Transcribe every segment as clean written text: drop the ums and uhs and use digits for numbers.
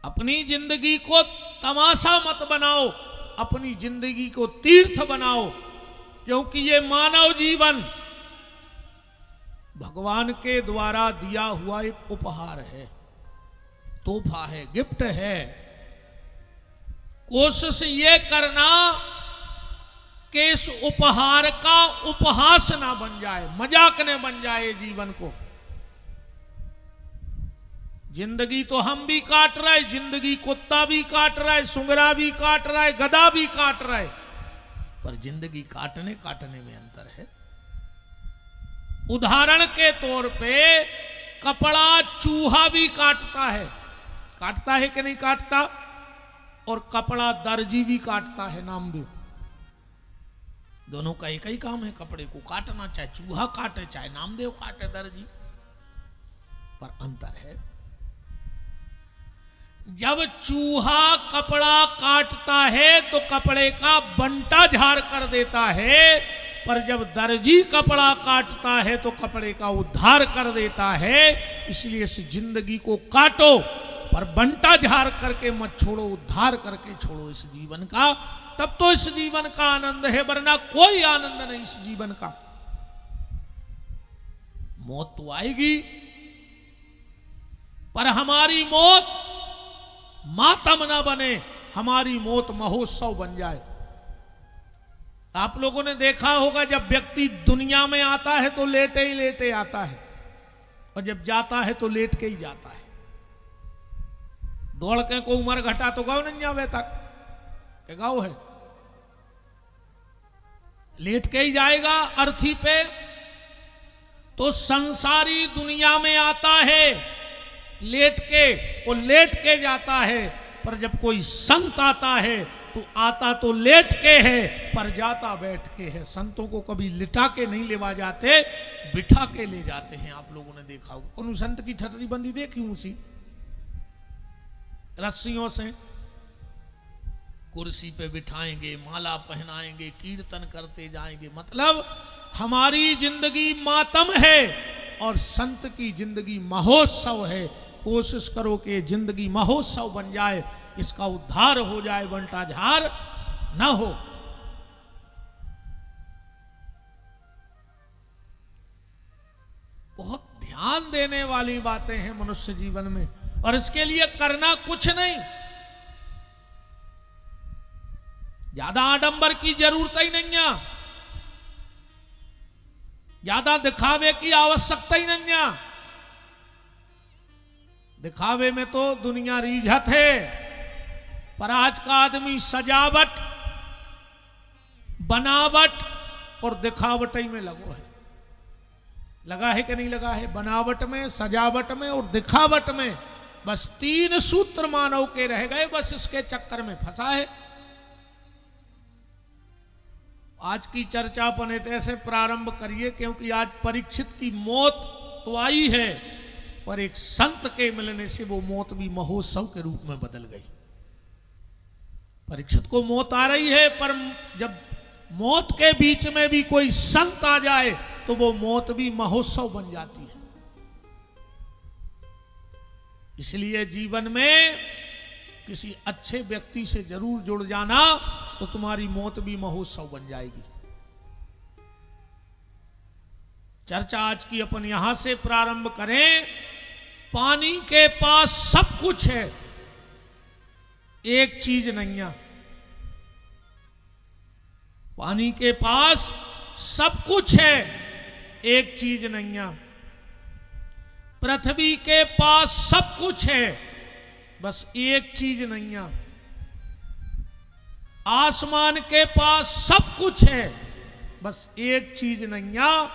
अपनी जिंदगी को तमाशा मत बनाओ, अपनी जिंदगी को तीर्थ बनाओ, क्योंकि ये मानव जीवन भगवान के द्वारा दिया हुआ एक उपहार है, तोहफा है, गिफ्ट है। कोशिश ये करना कि इस उपहार का उपहास ना बन जाए, मजाक न बन जाए जीवन को। जिंदगी तो हम भी काट रहे, जिंदगी कुत्ता भी काट रहा है, सुंगरा भी काट रहा है, गधा भी काट रहा है, पर जिंदगी काटने काटने में अंतर है। उदाहरण के तौर पे कपड़ा चूहा भी काटता है कि नहीं काटता, और कपड़ा दर्जी भी काटता है, नामदेव। दोनों का एक ही काम है, कपड़े को काटना, चाहे चूहा काटे चाहे नामदेव काटे, दर्जी। पर अंतर है, जब चूहा कपड़ा काटता है तो कपड़े का बंटा झाड़ कर देता है, पर जब दर्जी कपड़ा काटता है तो कपड़े का उद्धार कर देता है। इसलिए इस जिंदगी को काटो, पर बंटा झाड़ करके मत छोड़ो, उद्धार करके छोड़ो इस जीवन का, तब तो इस जीवन का आनंद है, वरना कोई आनंद नहीं इस जीवन का। मौत तो आएगी, पर हमारी मौत मातम ना बने, हमारी मौत महोत्सव बन जाए। आप लोगों ने देखा होगा, जब व्यक्ति दुनिया में आता है तो लेटे ही लेटे आता है, और जब जाता है तो लेट के ही जाता है। दौड़ के को उम्र घटा तो गाँव नहीं आवे तक, के गाँव है, लेट के ही जाएगा अर्थी पे। तो संसारी दुनिया में आता है लेट के, और लेट के जाता है, पर जब कोई संत आता है तो आता तो लेट के है, पर जाता बैठ के है। संतों को कभी लिटा के नहीं लेवा जाते, बिठा के ले जाते हैं। आप लोगों ने देखा होगा, कौन संत की ठटरी बंदी देखी ऊंची रस्सियों से, कुर्सी पे बिठाएंगे, माला पहनाएंगे, कीर्तन करते जाएंगे। मतलब हमारी जिंदगी मातम है और संत की जिंदगी महोत्सव है। कोशिश करो कि जिंदगी महोत्सव बन जाए, इसका उद्धार हो जाए, बंटा झाड़ न हो। बहुत ध्यान देने वाली बातें हैं मनुष्य जीवन में, और इसके लिए करना कुछ नहीं, ज्यादा आडंबर की जरूरत ही नहीं है, ज्यादा दिखावे की आवश्यकता ही नहीं है। दिखावे में तो दुनिया रीझत है, पर आज का आदमी सजावट, बनावट और दिखावट ही में लगा है कि नहीं लगा है? बनावट में, सजावट में और दिखावट में, बस 3 सूत्र मानव के रह गए, बस इसके चक्कर में फंसा है। आज की चर्चा अपने ऐसे प्रारंभ करिए, क्योंकि आज परीक्षित की मौत तो आई है, पर एक संत के मिलने से वो मौत भी महोत्सव के रूप में बदल गई। परीक्षित को मौत आ रही है, पर जब मौत के बीच में भी कोई संत आ जाए तो वो मौत भी महोत्सव बन जाती है। इसलिए जीवन में किसी अच्छे व्यक्ति से जरूर जुड़ जाना, तो तुम्हारी मौत भी महोत्सव बन जाएगी। चर्चा आज की अपन यहां से प्रारंभ करें। पानी के पास सब कुछ है, एक चीज नहीं है। पानी के पास सब कुछ है, एक चीज नहीं है। पृथ्वी के पास सब कुछ है, बस एक चीज नहीं है। आसमान के पास सब कुछ है, बस एक चीज नहीं है।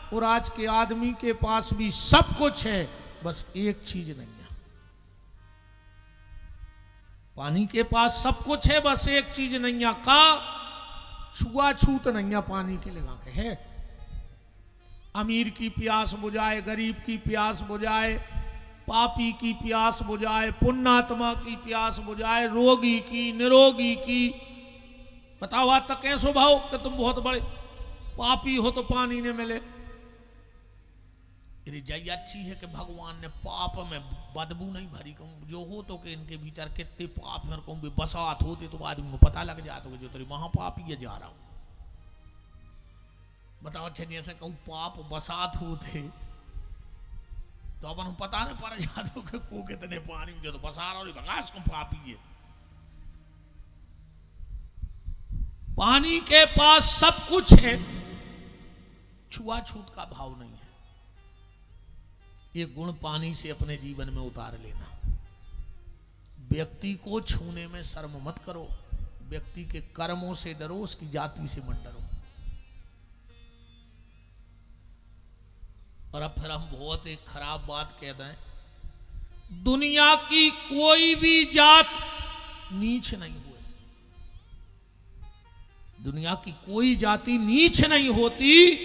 और आज के आदमी के पास भी सब कुछ है, बस एक चीज नहीं है। पानी के पास सब कुछ है, बस एक चीज नहीं है। का छुआछूत नहीं है, पानी के लगा के है। अमीर की प्यास बुझाए, गरीब की प्यास बुझाए, पापी की प्यास बुझाए, पुण्यात्मा की प्यास बुझाए, रोगी की, निरोगी की। बताओ आज तक कैसे भाव कि तुम बहुत बड़े पापी हो तो पानी न मिले। रिजाई अच्छी है कि भगवान ने पाप में बदबू नहीं भरी, कहूँ जो हो तो कि इनके भीतर कितने पाप है, कहूँ बसात होते तो आदमी को पता लग जाता कि जो तेरी महापापी है जा रहा हूं। बताओ अच्छा जैसे कहूँ पाप बसात होते तो अपन पता नहीं पड़ जाता कि को कितने पानी में जो तो बसा रहा हो भगा इसको पापी है। पानी के पास सब कुछ है, छुआछूत का भाव नहीं है। ये गुण पानी से अपने जीवन में उतार लेना। व्यक्ति को छूने में शर्म मत करो, व्यक्ति के कर्मों से डरो, उसकी जाति से मत डरो। और अब फिर हम बहुत एक खराब बात कह दें, दुनिया की कोई भी जात नीच नहीं हुई, दुनिया की कोई जाति नीच नहीं होती,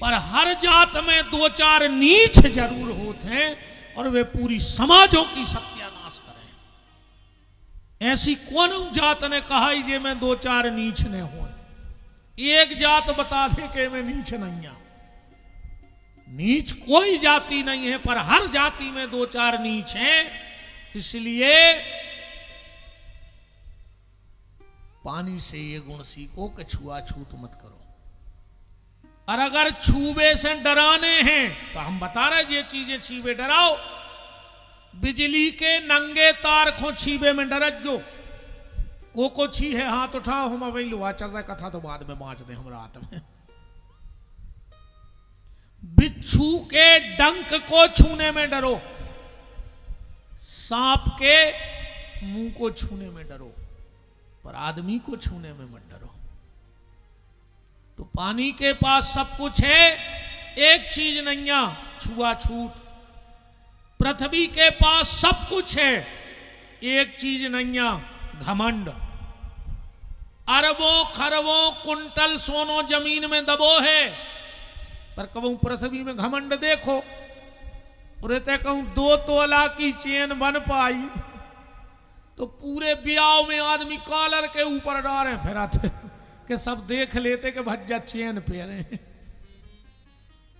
पर हर जात में दो चार नीच जरूर होते हैं और वे पूरी समाजों की सत्यानाश करें। ऐसी कौन जात ने कहा जे मैं दो चार नीच ने हो? एक जात बता दे कि मैं नीच नहीं हूं। नीच कोई जाति नहीं है, पर हर जाति में दो चार नीच हैं। इसलिए पानी से ये गुण सीखो कि छुआछूत मत करो। और अगर छूबे से डराने हैं तो हम बता रहे ये चीजें छीबे डराओ। बिजली के नंगे तार को छीबे में डरज जो को छी है हाथ उठाओ, हम अभी लुआ चल रहा कथा तो बाद में बांच दे हम रात में। बिच्छू के डंक को छूने में डरो, सांप के मुंह को छूने में डरो, पर आदमी को छूने में मत डरो। तो पानी के पास सब कुछ है, एक चीज नहीं है छुआछूत। पृथ्वी के पास सब कुछ है, एक चीज नहीं है घमंड। अरबों खरबों कुंटल सोनो जमीन में दबो है, पर कहूं पृथ्वी में घमंड देखो। और कहूं 2 तोला की चेन बन पाई तो पूरे ब्याह में आदमी कॉलर के ऊपर डारे फिराते कि सब देख लेते कि भज्जा चेन पहने।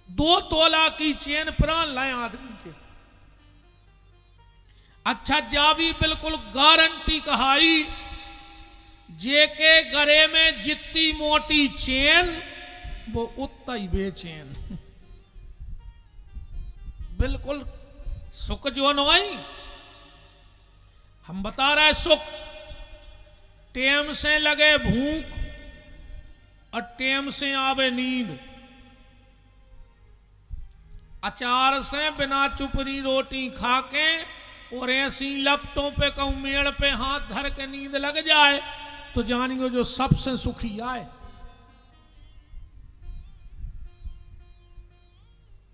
2 तोला की चेन प्राण लाए आदमी के। अच्छा जा भी बिल्कुल गारंटी कहाई, जे के गरे में जितनी मोटी चेन वो उतना ही बेचैन। बिल्कुल सुख जो नहीं, हम बता रहे सुख टेम से लगे भूख और टेम से आवे नींद। अचार से बिना चुपरी रोटी खा के और ऐसी लपटों पे कहूं मेड़ पे हाथ धर के नींद लग जाए तो जानियो जो सबसे सुखी आए।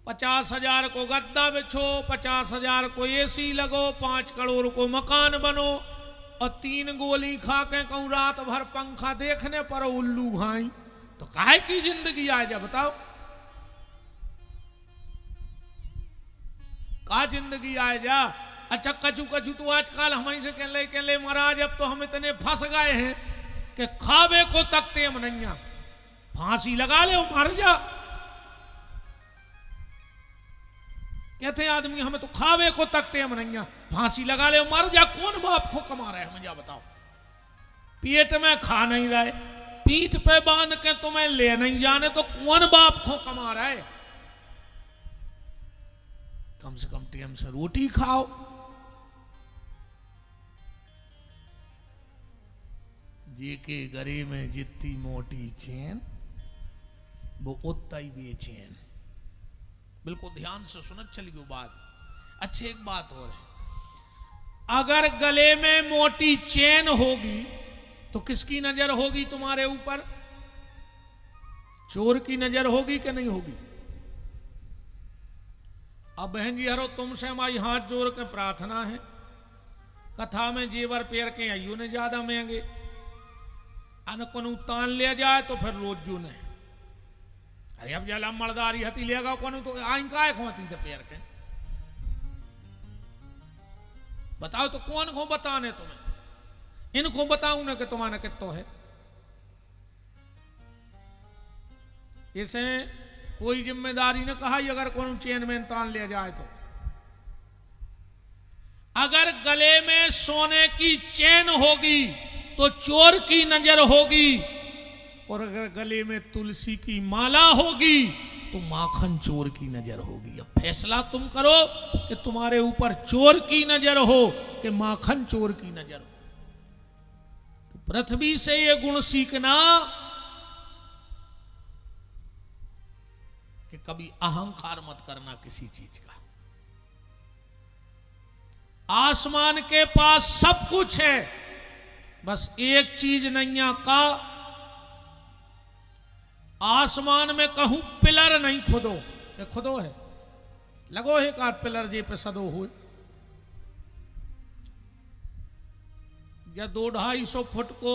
50,000 को गद्दा बिछो, 50,000 को एसी लगो, 5 करोड़ को मकान बनो और 3 गोली खा के कहूं रात भर पंखा देखने पर उल्लू घाई, तो काहे की जिंदगी आए जा बताओ? का जिंदगी आए जा? अच्छा कछु कछु तो आजकल हमें से कह ले महाराज अब तो हम इतने फंस गए हैं कि खावे को तकते हम नहीं, फांसी लगा ले मर जा। कहते आदमी हमें तो खावे को तकते हम नहीं, फांसी लगा ले मर जा। कौन बाप को कमा रहे हमें जा बताओ? पेट में खा नहीं रहे, पीठ पे बांध के तुम्हें ले नहीं जाने, तो कौन बाप को कमा रहा है? कम से कम टेम से रोटी खाओ। जे के गरे में जितनी मोटी चैन वो उतना ही बेचैन। बिल्कुल ध्यान से सुनत चलिए बात। अच्छी एक बात और है, अगर गले में मोटी चैन होगी तो किसकी नजर होगी तुम्हारे ऊपर? चोर की नजर होगी कि नहीं होगी? अब बहन जी हरो तुमसे हमारी हाथ जोड़ के प्रार्थना है, कथा में जेवर पेर के आइयो ने ज्यादा महंगे, अनकुन तान ले जाए तो फिर रोज जू ने। अरे अब जला मर्दारी हती लेगा कौन तो आई काय खोती थे पेर के? बताओ तो कौन को बताने तुम्हें? इनको बताऊं ना कि तुम्हारा कितो है। इसे कोई जिम्मेदारी ने कहा ही अगर कोई चेन में तान लिया जाए तो। अगर गले में सोने की चेन होगी तो चोर की नजर होगी, और अगर गले में तुलसी की माला होगी तो माखन चोर की नजर होगी। अब फैसला तुम करो कि तुम्हारे ऊपर चोर की नजर हो कि माखन चोर की नजर हो। तो पृथ्वी से ये गुण सीखना कि कभी अहंकार मत करना किसी चीज का। आसमान के पास सब कुछ है, बस एक चीज नैया का, आसमान में कहूं पिलर नहीं खुदो, के खुदो है लगो है का पिलर जे पे सदो हुए, या 200-250 फुट को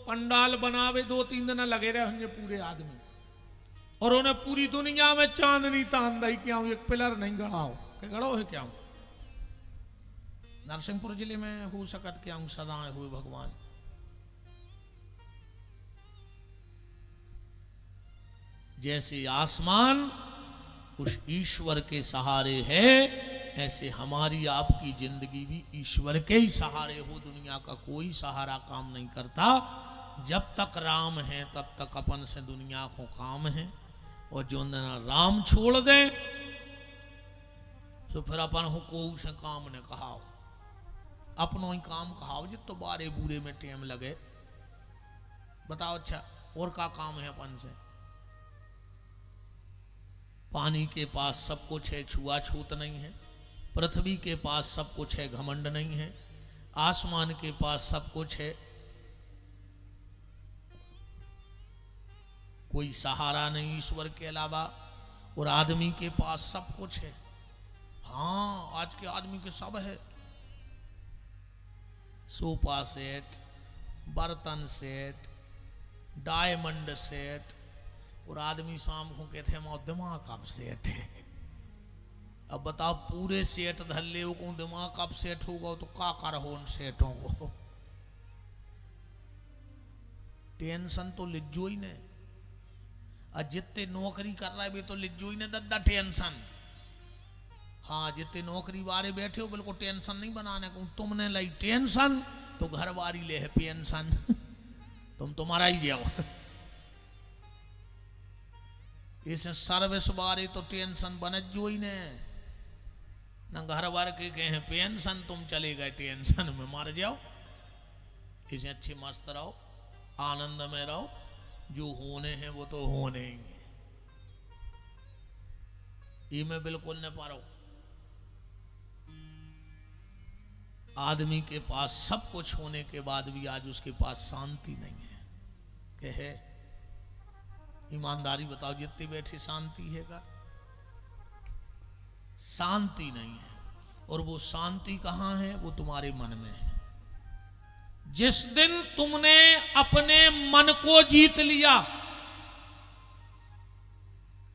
पंडाल बनावे 2-3 दिन लगे रहे होंगे पूरे आदमी, और उन्हें पूरी दुनिया में चांदनी तान दई क्या हूं एक पिलर नहीं गड़ाओ, के गड़ो है क्या हूं। नरसिंहपुर जिले में हो सकत क्या हूं सदाएं हुए भगवान। जैसे आसमान उस ईश्वर के सहारे है, ऐसे हमारी आपकी जिंदगी भी ईश्वर के ही सहारे हो। दुनिया का कोई सहारा काम नहीं करता। जब तक राम है तब तक अपन से दुनिया को काम है, और जो दिन राम छोड़ दे तो फिर अपन हो को उसे काम ने कहाओ, अपनों ही काम कहाओ जित तो बारे बूरे में टेम लगे। बताओ अच्छा और का काम है अपन से। पानी के पास सब कुछ है, छुआछूत नहीं है। पृथ्वी के पास सब कुछ है, घमंड नहीं है। आसमान के पास सब कुछ है, कोई सहारा नहीं ईश्वर के अलावा। और आदमी के पास सब कुछ है। हाँ, आज के आदमी के सब है, सोफा सेट, बर्तन सेट, डायमंड सेट, और आदमी शाम को कहते हैं मां दिमाग कब सेट है। अब बताओ पूरे सेट धर ले को दिमाग कब सेट होगा तो का कर हो उन सेटों को। टेंशन तो लिज्जो ही ने, और जितने नौकरी कर रहा है वे तो लिज्जो ही ने दद्दा टेंशन। हाँ, जितने नौकरी वाले बैठे हो बिल्कुल टेंशन नहीं बनाने को। तुमने लाई टेंशन तो घर वारी ले है पेंशन तुम तुम्हारा ही जाओ। इसे सर्विस बारे तो टेंशन बन जो ही ने, न घर वार के कहे पेंशन, तुम चले गए टेंशन में मर जाओ। इसे अच्छी मस्त रहो, आनंद में रहो, जो होने हैं वो तो होने ही हैं। ये में बिल्कुल न पारो। आदमी के पास सब कुछ होने के बाद भी आज उसके पास शांति नहीं है। क्या है? ईमानदारी बताओ, जितने बैठे शांति है का? शांति नहीं है। और वो शांति कहां है? वो तुम्हारे मन में है। जिस दिन तुमने अपने मन को जीत लिया,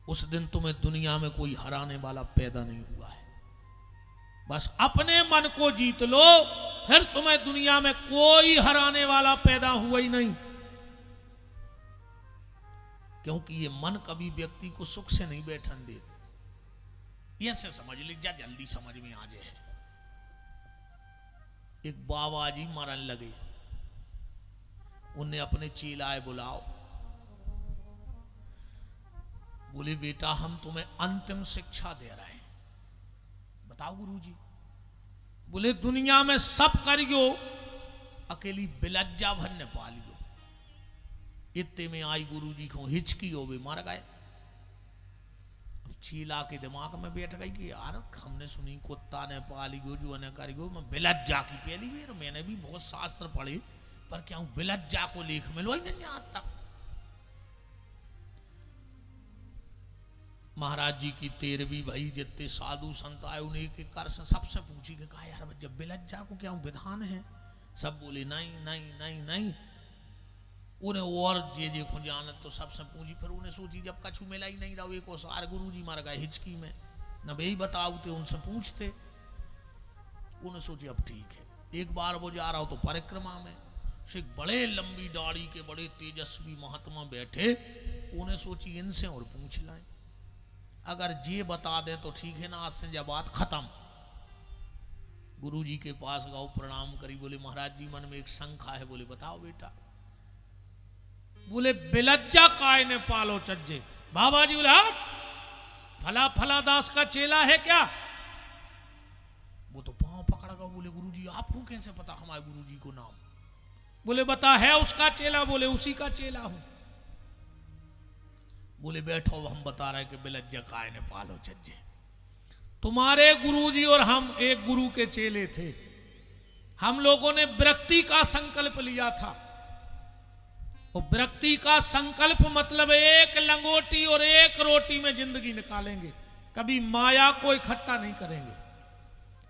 उस दिन तुम्हें दुनिया में कोई हराने वाला पैदा नहीं हुआ है। बस अपने मन को जीत लो, फिर तुम्हें दुनिया में कोई हराने वाला पैदा हुआ ही नहीं। क्योंकि ये मन कभी व्यक्ति को सुख से नहीं बैठन दे। ऐसे समझ लीजिए, जल्दी समझ में आ जाए। एक बाबा जी मरन लगे, उन्हें अपने चेलाए बुलाओ, बोले बेटा हम तुम्हें अंतिम शिक्षा दे रहे हैं। बताओ गुरुजी। बोले दुनिया में सब करियो, अकेली बिलज्जा भर ने पालियो। इतने में आई गुरुजी को हिचकी हो भी मर गए। अब चीला के दिमाग में बैठ गई कि यार हमने सुनी कुत्ता ने पालियो, जो ने करियो, मैं बिलज्जा की पहली बार। मैंने भी बहुत शास्त्र पढ़े, पर क्या बिलज्जा को लेख मिलो ही नहीं आज तक। महाराज जी की 13वीं भाई जितने साधु संत आए उन्हें एक एक कर सबसे पूछी कि कहा यार जब बिलज्जा को क्या विधान है? सब बोले नहीं नहीं नहीं नहीं। उन्हें और जे को जानत तो सबसे पूछी। फिर उन्हें सोची जब कछु मिला ही नहीं रहा, एक सार गुरु जी मर गए हिचकी में, न वही बताओते उनसे पूछते। उन्हें सोची अब ठीक है। एक बार वो जा रहा हो तो परिक्रमा में से बड़े लंबी दाढ़ी के बड़े तेजस्वी महात्मा बैठे। उन्हें सोची इनसे और पूछ लाएं। अगर ये बता दें तो ठीक है ना, आज से जब बात खत्म। गुरु जी के पास गए, प्रणाम करी, बोले महाराज जी मन में एक शंका है। बोले बताओ बेटा। बोले बिलज्जा काय ने पालो चज्जे। बाबा जी बोले हाँ, फला फला दास का चेला है क्या? वो तो पांव पकड़ गया। बोले गुरु जी आपको कैसे पता हमारे गुरु जी को नाम? बोले बता है उसका चेला? बोले उसी का चेला हूं। बोले बैठो, हम बता रहे कि बिलज्जा काय ने पालो चज्जे। तुम्हारे गुरुजी और हम एक गुरु के चेले थे। हम लोगों ने विरक्ति का संकल्प लिया था। और विरक्ति का संकल्प मतलब एक लंगोटी और एक रोटी में जिंदगी निकालेंगे, कभी माया को इकट्ठा नहीं करेंगे।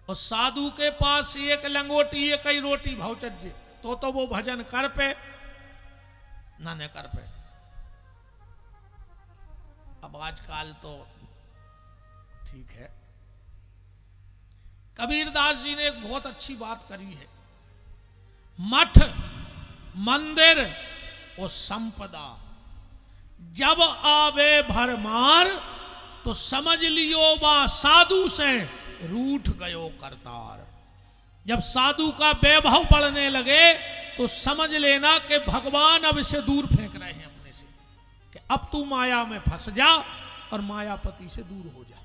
और साधु के पास एक लंगोटी एक ही रोटी भावचज्जे, तो वो भजन कर पे ना न कर पे। अब आजकल तो ठीक है। कबीरदास जी ने एक बहुत अच्छी बात करी है, मठ मंदिर और संपदा जब आवे भरमार, तो समझ लियो बा साधु से रूठ गयो करतार। जब साधु का वैभव बढ़ने लगे तो समझ लेना कि भगवान अब इसे दूर फेंक रहे हैं अपने से, कि अब तू माया में फंस जा और मायापति से दूर हो जा।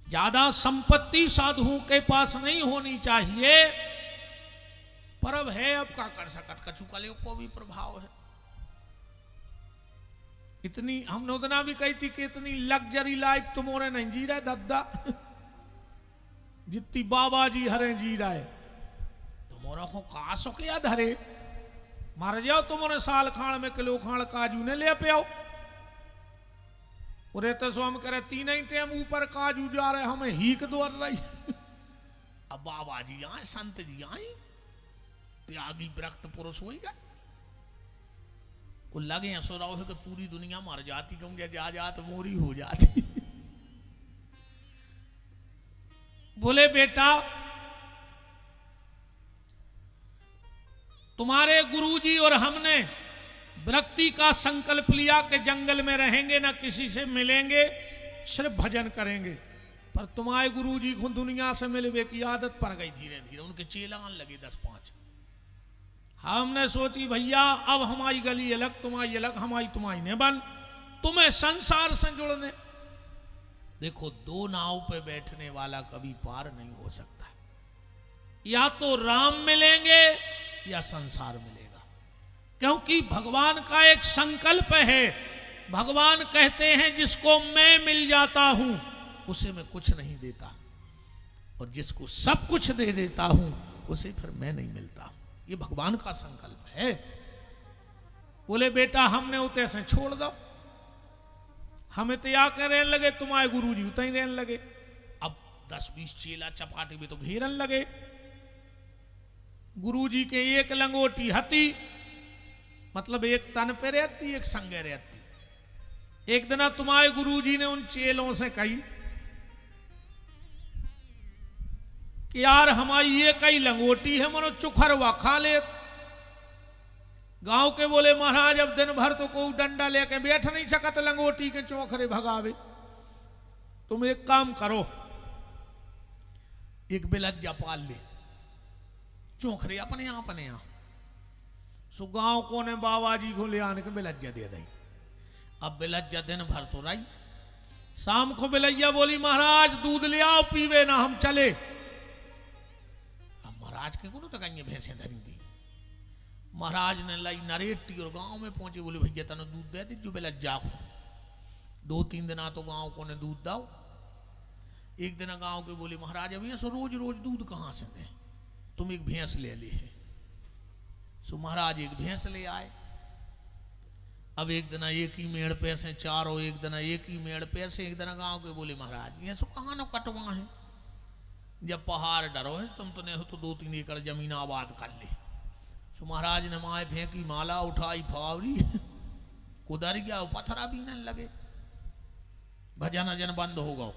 ज्यादा संपत्ति साधुओं के पास नहीं होनी चाहिए, पर अब है, अब क्या कर सकत, कछु कले को भी प्रभाव है। इतनी हमने उतना भी कही थी कि इतनी लग्जरी लाइफ तुम्हारे नहीं जी रहे दद्दा, जितनी बाबा जी हरे जी रहे। तुम्हारा को का सुखिया धरे, मार जाओ तुम्हारे साल खाण में किलो खाण काजू ने ले पे आओ। उरे तो सो हम करे तीन ही टाइम ऊपर काजू जा रहे, हमें हीक दौड़ रही। अब बाबा जी आए, संत जी आए, त्यागी विरक्त पुरुष हो गए। वो लगे ऐसा रहो कि पूरी दुनिया मर जाती, क्योंकि जा जा तो मोरी हो जाती। बोले बेटा तुम्हारे गुरुजी और हमने विरक्ति का संकल्प लिया कि जंगल में रहेंगे, ना किसी से मिलेंगे, सिर्फ भजन करेंगे। पर तुम्हारे गुरुजी को दुनिया से मिलने की आदत पड़ गई धीरे धीरे, उनके चेलान लगे 10-5। हमने सोची भैया अब हमारी गली अलग, तुम्हारी अलग, हमारी तुम्हारी ने बन, तुम्हें संसार से जुड़ने। देखो दो नाव पे बैठने वाला कभी पार नहीं हो सकता, या तो राम मिलेंगे या संसार मिलेगा। क्योंकि भगवान का एक संकल्प है, भगवान कहते हैं जिसको मैं मिल जाता हूं उसे मैं कुछ नहीं देता, और जिसको सब कुछ दे देता हूं उसे फिर मैं नहीं मिलता। ये भगवान का संकल्प है। बोले बेटा हमने उते से छोड़ दो, हमें तो या कर रहने लगे, तुम्हारे गुरुजी उतना ही रहने लगे। अब 10-20 चेला चपाटी में तो घेरन लगे। गुरुजी के एक लंगोटी हती, मतलब एक तन पे रहती, एक संगे रहती। एक दिन तुम्हारे गुरुजी ने उन चेलों से कही कि यार हमारी ये कई लंगोटी है, मनो चुखरवा खा ले। गांव के बोले महाराज अब दिन भर तो कोई डंडा लेके बैठ नहीं सकत लंगोटी के चौखरे भगावे, तुम एक काम करो, एक बिलज्जा पाल ले, चौखरे अपने यहाँ। सो गांव को ने बाबा जी को ले आने के बिलज्जा दे दी। अब बिलज्जा दिन भर तो रही, शाम को बिलैया बोली महाराज दूध ले आओ पीवे ना, हम चले। अब महाराज के को तो कहीं भैंसे धरी दी। महाराज ने लाई नरेटी और गांव में पहुंचे, बोले भैया तने दूध दे दीजिए बिलज्जा को। 2-3 दिन तो गांव को ने दूध दाओ। एक दिन गांव के बोले महाराज अब ये सो रोज रोज दूध कहां से दे, तुम एक भैंस ले ली है। सो महाराज एक भैंस ले आए। अब एक दिन एक ही मेड़ पे से चारों, एक दिन एक ही मेड़ पे से। एक दिन गांव के बोले महाराज ये सो कहां न कटवा है, जब पहाड़ डरो है तुम तो नहीं हो तो 2-3 एकड़ जमीन आबाद कर ली। सो महाराज ने माए फेंकी, माला उठाई, फावरी कुदर गया, पत्थरा भी नहीं लगे, भजन अजन बंद हो गया।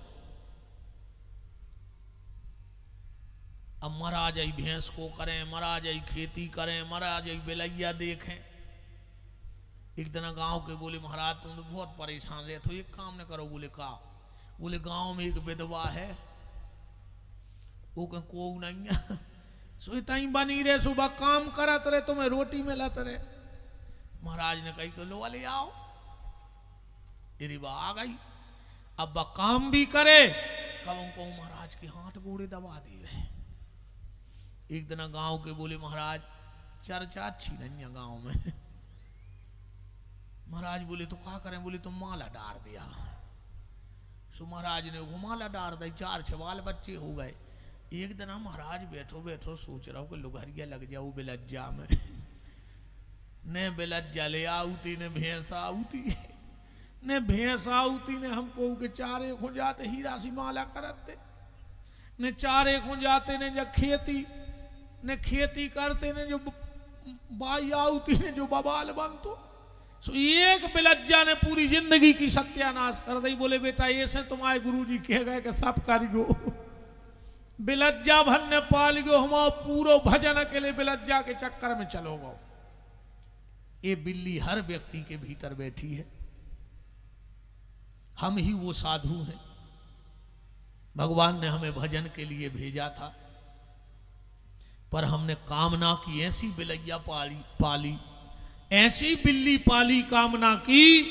अब महाराज आई भैंस को करें, महाराज आई खेती करें, महाराज आई बिलैया देखें। एक दिन गांव के बोले महाराज तुम तो बहुत परेशान रहे तो एक काम न करो। बोले का? बोले गांव में एक विधवा है, वो को नहीं है, सो तई बनी रहे, सुबह काम करत रहे, तुम्हें रोटी मिलत रहे। महाराज ने कही तो लो ले आओ। तेरी बा आ गई, अब वह काम भी करे, कब उनको महाराज के हाथ गोड़े दबा दिए। एक दिन गांव के बोले महाराज चर्चा अच्छी नहीं है गांव में। महाराज बोले तो क्या करें? बोले तो माला डाल दिया। सो महाराज ने वो माला डाल दी, 4 बाल बच्चे हो गए। एक दिन महाराज बैठो बैठो सोच रहा हूँ कि लुघरिया लग जाऊ बिलज्जा में। ने बिलज्जा ले आऊती ने भैंस आऊती, ने भैंस आऊती ने हमको के चारे खो जाते हीरा सी माला करते, ने चारे खो जाते ने जब खेती ने खेती करते ने जो बाई आऊती ने जो बबाल बनतो। सो एक बिलज्जा ने पूरी जिंदगी की सत्यानाश कर दी। बोले बेटा ऐसे तुम्हारे गुरुजी कह गए कि सब कर गो, बिलज्जा भन ने पाल गो, हम पूरो भजन के लिए बिलज्जा के चक्कर में चलो गो। ये बिल्ली हर व्यक्ति के भीतर बैठी है, हम ही वो साधु हैं। भगवान ने हमें भजन के लिए भेजा था, पर हमने कामना की, ऐसी बिलैया पाली, ऐसी बिल्ली पाली कामना की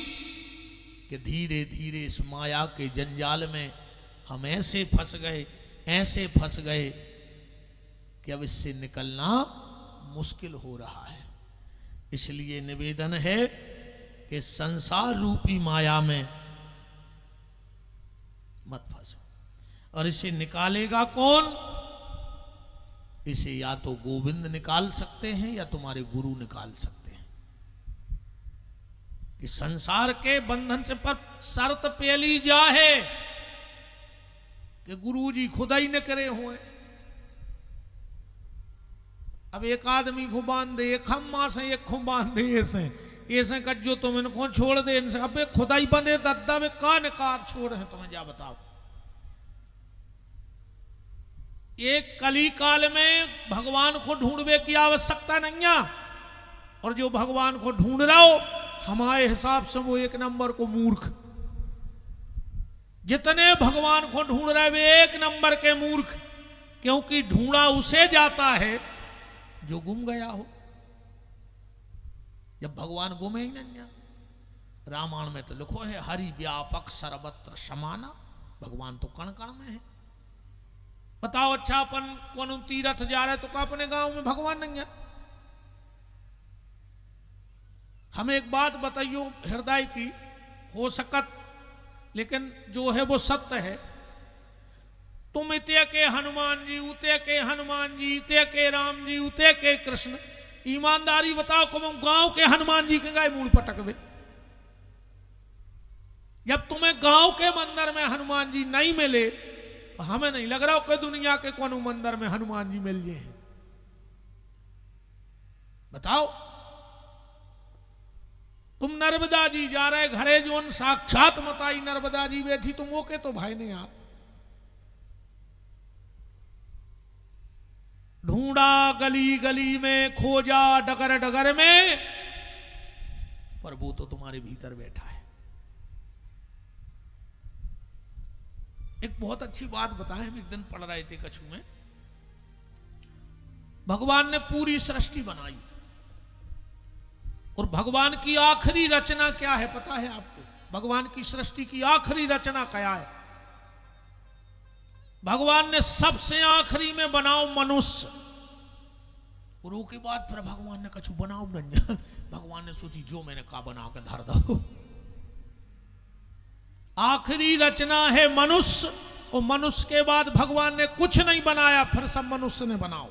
कि धीरे धीरे इस माया के जंजाल में हम ऐसे फंस गए कि अब इससे निकलना मुश्किल हो रहा है। इसलिए निवेदन है कि संसार रूपी माया में मत फंसो। और इसे निकालेगा कौन? इसे या तो गोविंद निकाल सकते हैं या तुम्हारे गुरु निकाल सकते हैं। कि संसार के बंधन से पर शर्त पहली जा है कि गुरु जी खुदा ही न करे हुए। अब एक आदमी को बांध दे, एक खम्मा से एक खो बांध दे, ऐसे कज्जो तुम इनको छोड़ दे, इनसे अब खुदा ही बंधे दद्दा में का निकार छोड़ है, तुम्हें जा बताओ। एक कली काल में भगवान को ढूंढने की आवश्यकता नहीं है, और जो भगवान को ढूंढ रहा हो हमारे हिसाब से वो 1 नंबर को मूर्ख। जितने भगवान को ढूंढ रहे वे 1 नंबर के मूर्ख, क्योंकि ढूंढा उसे जाता है जो गुम गया हो। जब भगवान गुमे ही नहीं। रामायण में तो लिखो है हरि व्यापक सर्वत्र समाना, भगवान तो कण कण में है। बताओ अच्छा अपन कौन तीर्थ जा रहे तो क्या अपने गांव में भगवान नहीं है? हमें एक बात बताइयो हृदय की, हो सकत लेकिन जो है वो सत्य है। तुम इते के हनुमान जी, उते के हनुमान जी, इते के राम जी, उते के कृष्ण, ईमानदारी बताओ तुम गांव के हनुमान जी के गाय मूल पटकवे। जब तुम्हें गांव के मंदिर में हनुमान जी नहीं मिले, हमें नहीं लग रहा कि दुनिया के कोनो मंदिर में हनुमान जी मिल जाए। बताओ तुम नर्मदा जी जा रहे घरे, जो साक्षात मताई नर्मदा जी बैठी, तुम वो के तो भाई ने आप ढूंढा गली गली में, खोजा डगर डगर में, पर वो तो तुम्हारे भीतर बैठा है। एक बहुत अच्छी बात बताएं, हम एक दिन पढ़ रहे थे कछु में, भगवान ने पूरी सृष्टि बनाई, और भगवान की आखिरी रचना क्या है पता है आपको? भगवान की सृष्टि की आखिरी रचना क्या है? भगवान ने सबसे आखिरी में बनाओ मनुष्य, और वो के बाद फिर भगवान ने कछु बनाओ नहीं। भगवान ने सोची जो मैंने कहा बना के धर दो। आखिरी रचना है मनुष्य, और मनुष्य के बाद भगवान ने कुछ नहीं बनाया, फिर सब मनुष्य ने बनाओ।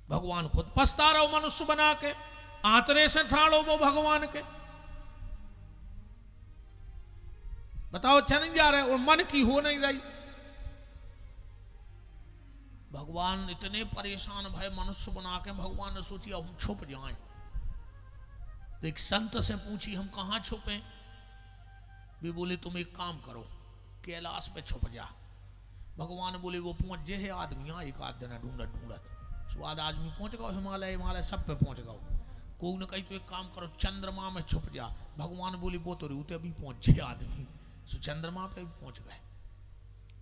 भगवान खुद पछता रहो मनुष्य बना के, आंतरे से ठाड़ो वो भगवान के। बताओ अच्छा नहीं जा रहे, और मन की हो नहीं रही। भगवान इतने परेशान भय मनुष्य बना के, भगवान ने सोची अब हम छुप जाएं। तो एक संत से पूछी हम कहां छुपे? वे बोले तुम एक काम करो, कैलाश पे छुप जा। भगवान बोले वो पहुंच जे है आदमी, एक आध दिन ढूंढत ढूंढत स्वाद आदमी पहुंच गओ, हिमालय हिमालय सब पे पहुंच गओ। कोई न कही तो एक काम करो, चंद्रमा में छुप जा। भगवान बोले वो तो रे अभी पहुंच जाए आदमी, सो चंद्रमा पे भी पहुंच गए।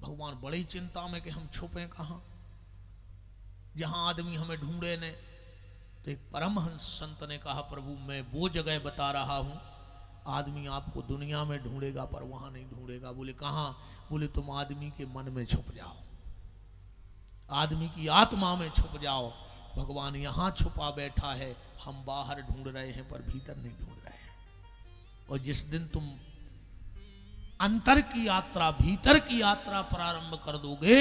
भगवान बड़ी चिंता में कि हम छुपे कहाँ, जहां आदमी हमें ढूंढे ने। तो एक परमहंस संत ने कहा, प्रभु मैं वो जगह बता रहा हूं, आदमी आपको दुनिया में ढूंढेगा पर वहां नहीं ढूंढेगा। बोले कहां? बोले तुम आदमी के मन में छुप जाओ, आदमी की आत्मा में छुप जाओ। भगवान यहां छुपा बैठा है, हम बाहर ढूंढ रहे हैं पर भीतर नहीं ढूंढ रहे हैं। और जिस दिन तुम अंतर की यात्रा, भीतर की यात्रा प्रारंभ कर दोगे,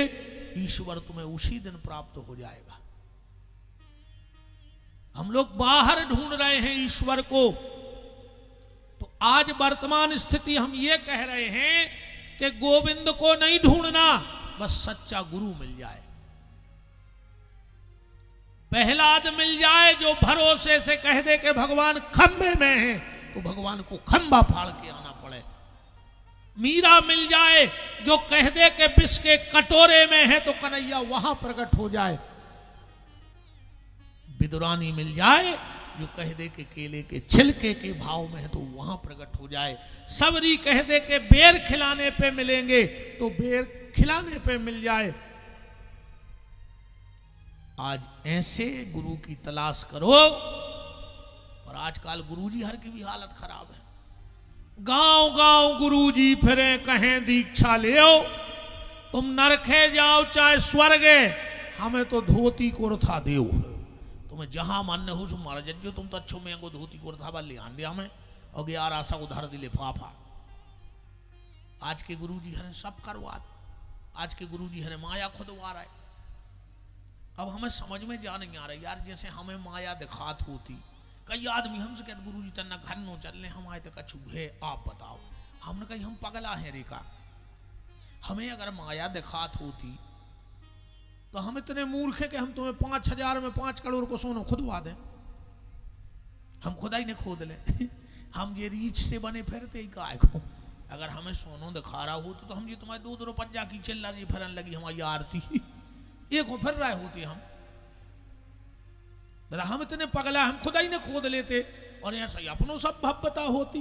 ईश्वर तुम्हें उसी दिन प्राप्त हो जाएगा। हम लोग बाहर ढूंढ रहे हैं ईश्वर को। तो आज वर्तमान स्थिति हम ये कह रहे हैं कि गोविंद को नहीं ढूंढना, बस सच्चा गुरु मिल जाए, प्रहलाद मिल जाए जो भरोसे से कह दे कि भगवान खंबे में है, तो भगवान को खंबा फाड़ के आना पड़े। मीरा मिल जाए जो कह दे कि विष के कटोरे में है, तो कन्हैया वहां प्रकट हो जाए। विदुरानी मिल जाए जो कह दे कि केले के छिलके के भाव में है, तो वहां प्रकट हो जाए। सबरी कह दे कि बेर खिलाने पे मिलेंगे, तो बेर खिलाने पे मिल जाए। आज ऐसे गुरु की तलाश करो, पर आजकल गुरुजी हर की भी हालत खराब है। गांव गांव गुरुजी फिरे, कहें दीक्षा ले आओ, तुम नरखे जाओ चाहे स्वर्गे, हमें तो धोती कुर्ता देव, तुम्हें जहां मान्य हो सो मारा जज्जो, तुम तो अच्छो में धोती कुर्ता बल ले आन दिया हमें, और 11 सा उधार दिले फाफा। आज के गुरुजी हरे सब करवा, आज के गुरुजी हरे माया खुदवा रहा है। अब हमें समझ में जा नहीं आ रहा यार, जैसे हमें माया दिखात होती। कई आदमी हमसे कहते गुरुजी तना घर नो चलने, हम आए तो कछु है आप बताओ। हमने कही हम पगला है रेखा, हमें अगर माया दिखात होती तो हम इतने मूर्ख है कि हम तुम्हें 5,000 में 5 करोड़ को सोनो खुदवा दें, हम खुदा ही ने खोद ले। हम ये रीछ से बने फिरते ही काय को, अगर हमें सोनो दिखा रहा हो तो हम जी तुम्हारे 2 रुपया की चिल्ला रही फिरन लगी हमारी आरती, एक हो फिर रहे होते हम इतने पगला, हम खुदा ही ने खोद लेते, और ऐसा ही अपनों सब भव्यता होती।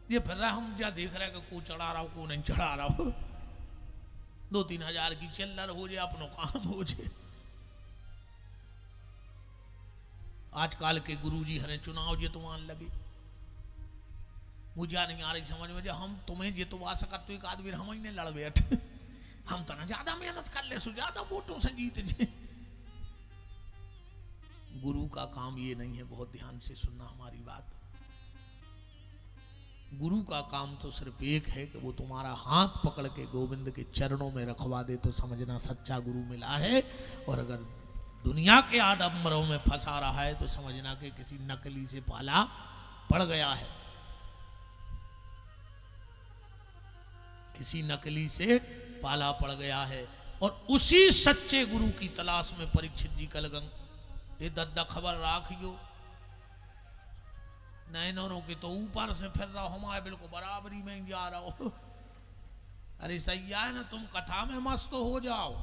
ये फिर रहा हम जा देख रहे कि को चढ़ा रहा हो को नहीं चढ़ा रहा हो, 2-3 हजार की चिल्लर हो जाए, अपनों काम हो जाए। आजकल के गुरुजी हरे चुनाव जितवान लगे, मुझे नहीं आ रही समझ में, हम तुम्हें जितवा सकत तो एक आदमी हम ही ने लड़ बैठ, हम तो ना ज्यादा मेहनत कर ले सो ज्यादा वोटों से जीत जाए। गुरु का काम ये नहीं है, बहुत ध्यान से सुनना हमारी बात। गुरु का काम तो सिर्फ एक है कि वो तुम्हारा हाथ पकड़ के गोविंद के चरणों में रखवा दे, तो समझना सच्चा गुरु मिला है। और अगर दुनिया के आडंबरों में फंसा रहा है, तो समझना कि किसी नकली से पाला पड़ गया है, किसी नकली से पाला पड़ गया है। और उसी सच्चे गुरु की तलाश में परीक्षित जी कलगंग ये दद्दा खबर राखियो, नैनों के तो ऊपर से फिर रहा, हमारे बिल्कुल बराबरी में जा रहा हो। अरे सही है ना, तुम कथा में मस्त हो जाओ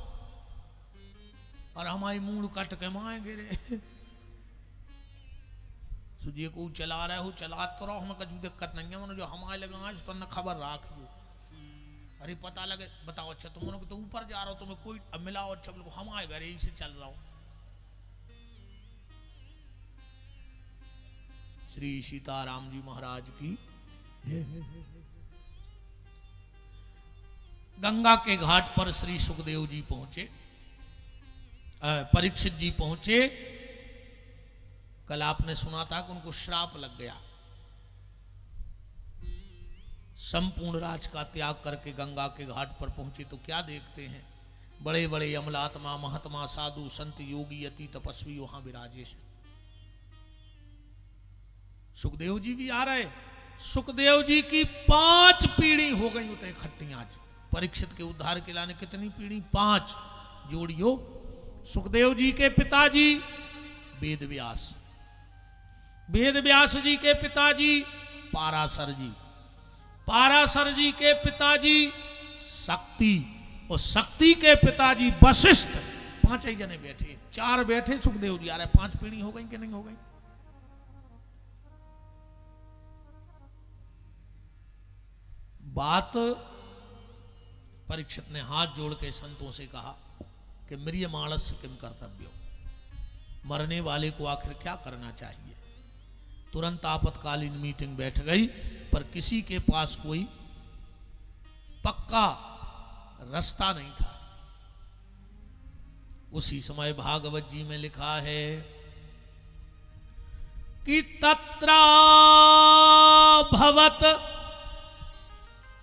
और हमारी मूड कट के माए गिरे। सुजिए को चला रहे हो, चला तो रहो, हमें कुछ दिक्कत नहीं है, मैंने जो हमारे लगा इस पर न खबर राखियो। अरे पता लगे बताओ, अच्छा तुम लोग तो ऊपर जा रहा हो, तुम्हें कोई मिलाओ, अच्छा बिल्कुल हमारे घर यही से चल रहा हो। श्री सीताराम जी महाराज की। गंगा के घाट पर श्री सुखदेव जी पहुंचे, परीक्षित जी पहुंचे। कल आपने सुना था कि उनको श्राप लग गया, संपूर्ण राज का त्याग करके गंगा के घाट पर पहुंचे। तो क्या देखते हैं, बड़े बड़े अमलात्मा, महात्मा, साधु, संत, योगी, अति तपस्वी वहां विराजे हैं। सुखदेव जी भी आ रहे। सुखदेव जी की 5 पीढ़ी हो गई होते इकट्ठी। आज परीक्षित के उद्धार के लाने कितनी पीढ़ी? 5 जोड़ियो। सुखदेव जी के पिताजी वेद व्यास, वेद व्यास जी के पिताजी पाराशर जी, पाराशर जी के पिताजी शक्ति, और शक्ति के पिताजी वशिष्ठ। 5 ही जने बैठे, 4 बैठे, सुखदेव जी आ रहे। 5 पीढ़ी हो गई कि नहीं हो गई? बात परीक्षित ने हाथ जोड़ के संतों से कहा कि म्रियमाणस किम कर्तव्यो, मरने वाले को आखिर क्या करना चाहिए। तुरंत आपातकालीन मीटिंग बैठ गई, पर किसी के पास कोई पक्का रास्ता नहीं था। उसी समय भागवत जी में लिखा है कि तत्रा भवत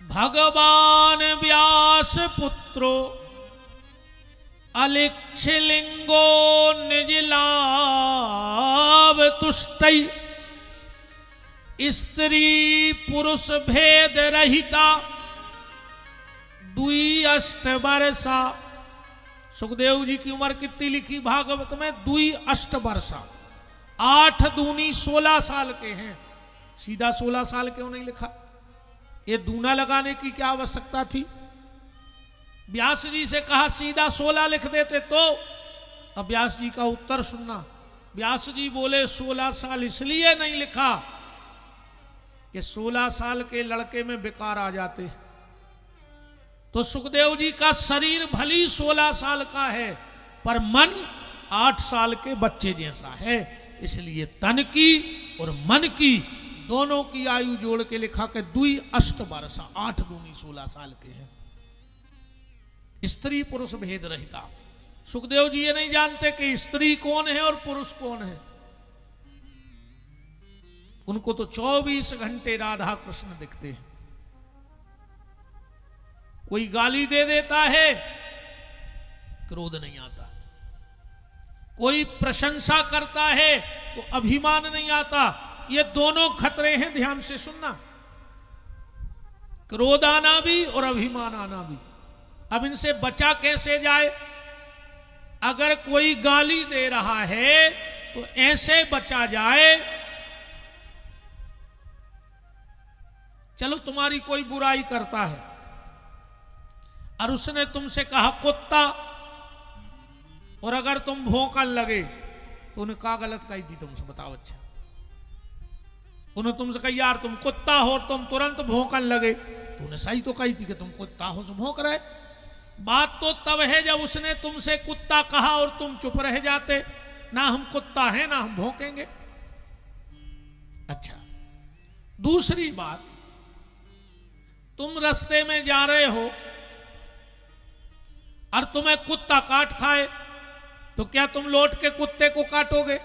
भगवान व्यास पुत्रो अलिक्षलिंगो निजलाभ तुष्टै स्त्री पुरुष भेद रहिता दुई अष्ट वर्षा। सुखदेव जी की उम्र कितनी लिखी भागवत में? दुई अष्ट वर्षा, 8 दूनी 16 साल के हैं। सीधा 16 साल क्यों नहीं लिखा? ये दूना लगाने की क्या आवश्यकता थी? व्यास जी से कहा सीधा 16 लिख देते तो। अब व्यास जी का उत्तर सुनना। व्यास जी बोले 16 साल इसलिए नहीं लिखा कि 16 साल के लड़के में विकार आ जाते। तो सुखदेव जी का शरीर भली 16 साल का है, पर मन 8 साल के बच्चे जैसा है। इसलिए तन की और मन की दोनों की आयु जोड़ के लिखा कि दुई अष्ट वर्षा, 8 दूनी 16 साल के हैं। स्त्री पुरुष भेद रहता। सुखदेव जी ये नहीं जानते कि स्त्री कौन है और पुरुष कौन है। उनको तो 24 घंटे राधा कृष्ण दिखते हैं। कोई गाली दे देता है, क्रोध नहीं आता। कोई प्रशंसा करता है तो अभिमान नहीं आता। ये दोनों खतरे हैं, ध्यान से सुनना। क्रोध आना भी और अभिमान आना भी। अब इनसे बचा कैसे जाए? अगर कोई गाली दे रहा है तो ऐसे बचा जाए, चलो तुम्हारी कोई बुराई करता है और उसने तुमसे कहा कुत्ता, और अगर तुम भौंकन लगे तो उन्हें क्या गलत कही थी तुमसे? बताओ। अच्छा, उन्हें तुमसे कही यार तुम कुत्ता हो, तुम तुरंत भौंकन लगे, तो उन्हें सही तो कही थी कि तुम कुत्ता हो तो भौंक रहे। बात तो तब है जब उसने तुमसे कुत्ता कहा और तुम चुप रह जाते। ना हम कुत्ता हैं ना हम भौंकेंगे। अच्छा, दूसरी बात, तुम रास्ते में जा रहे हो और तुम्हें कुत्ता काट खाए, तो क्या तुम लौट के कुत्ते को काटोगे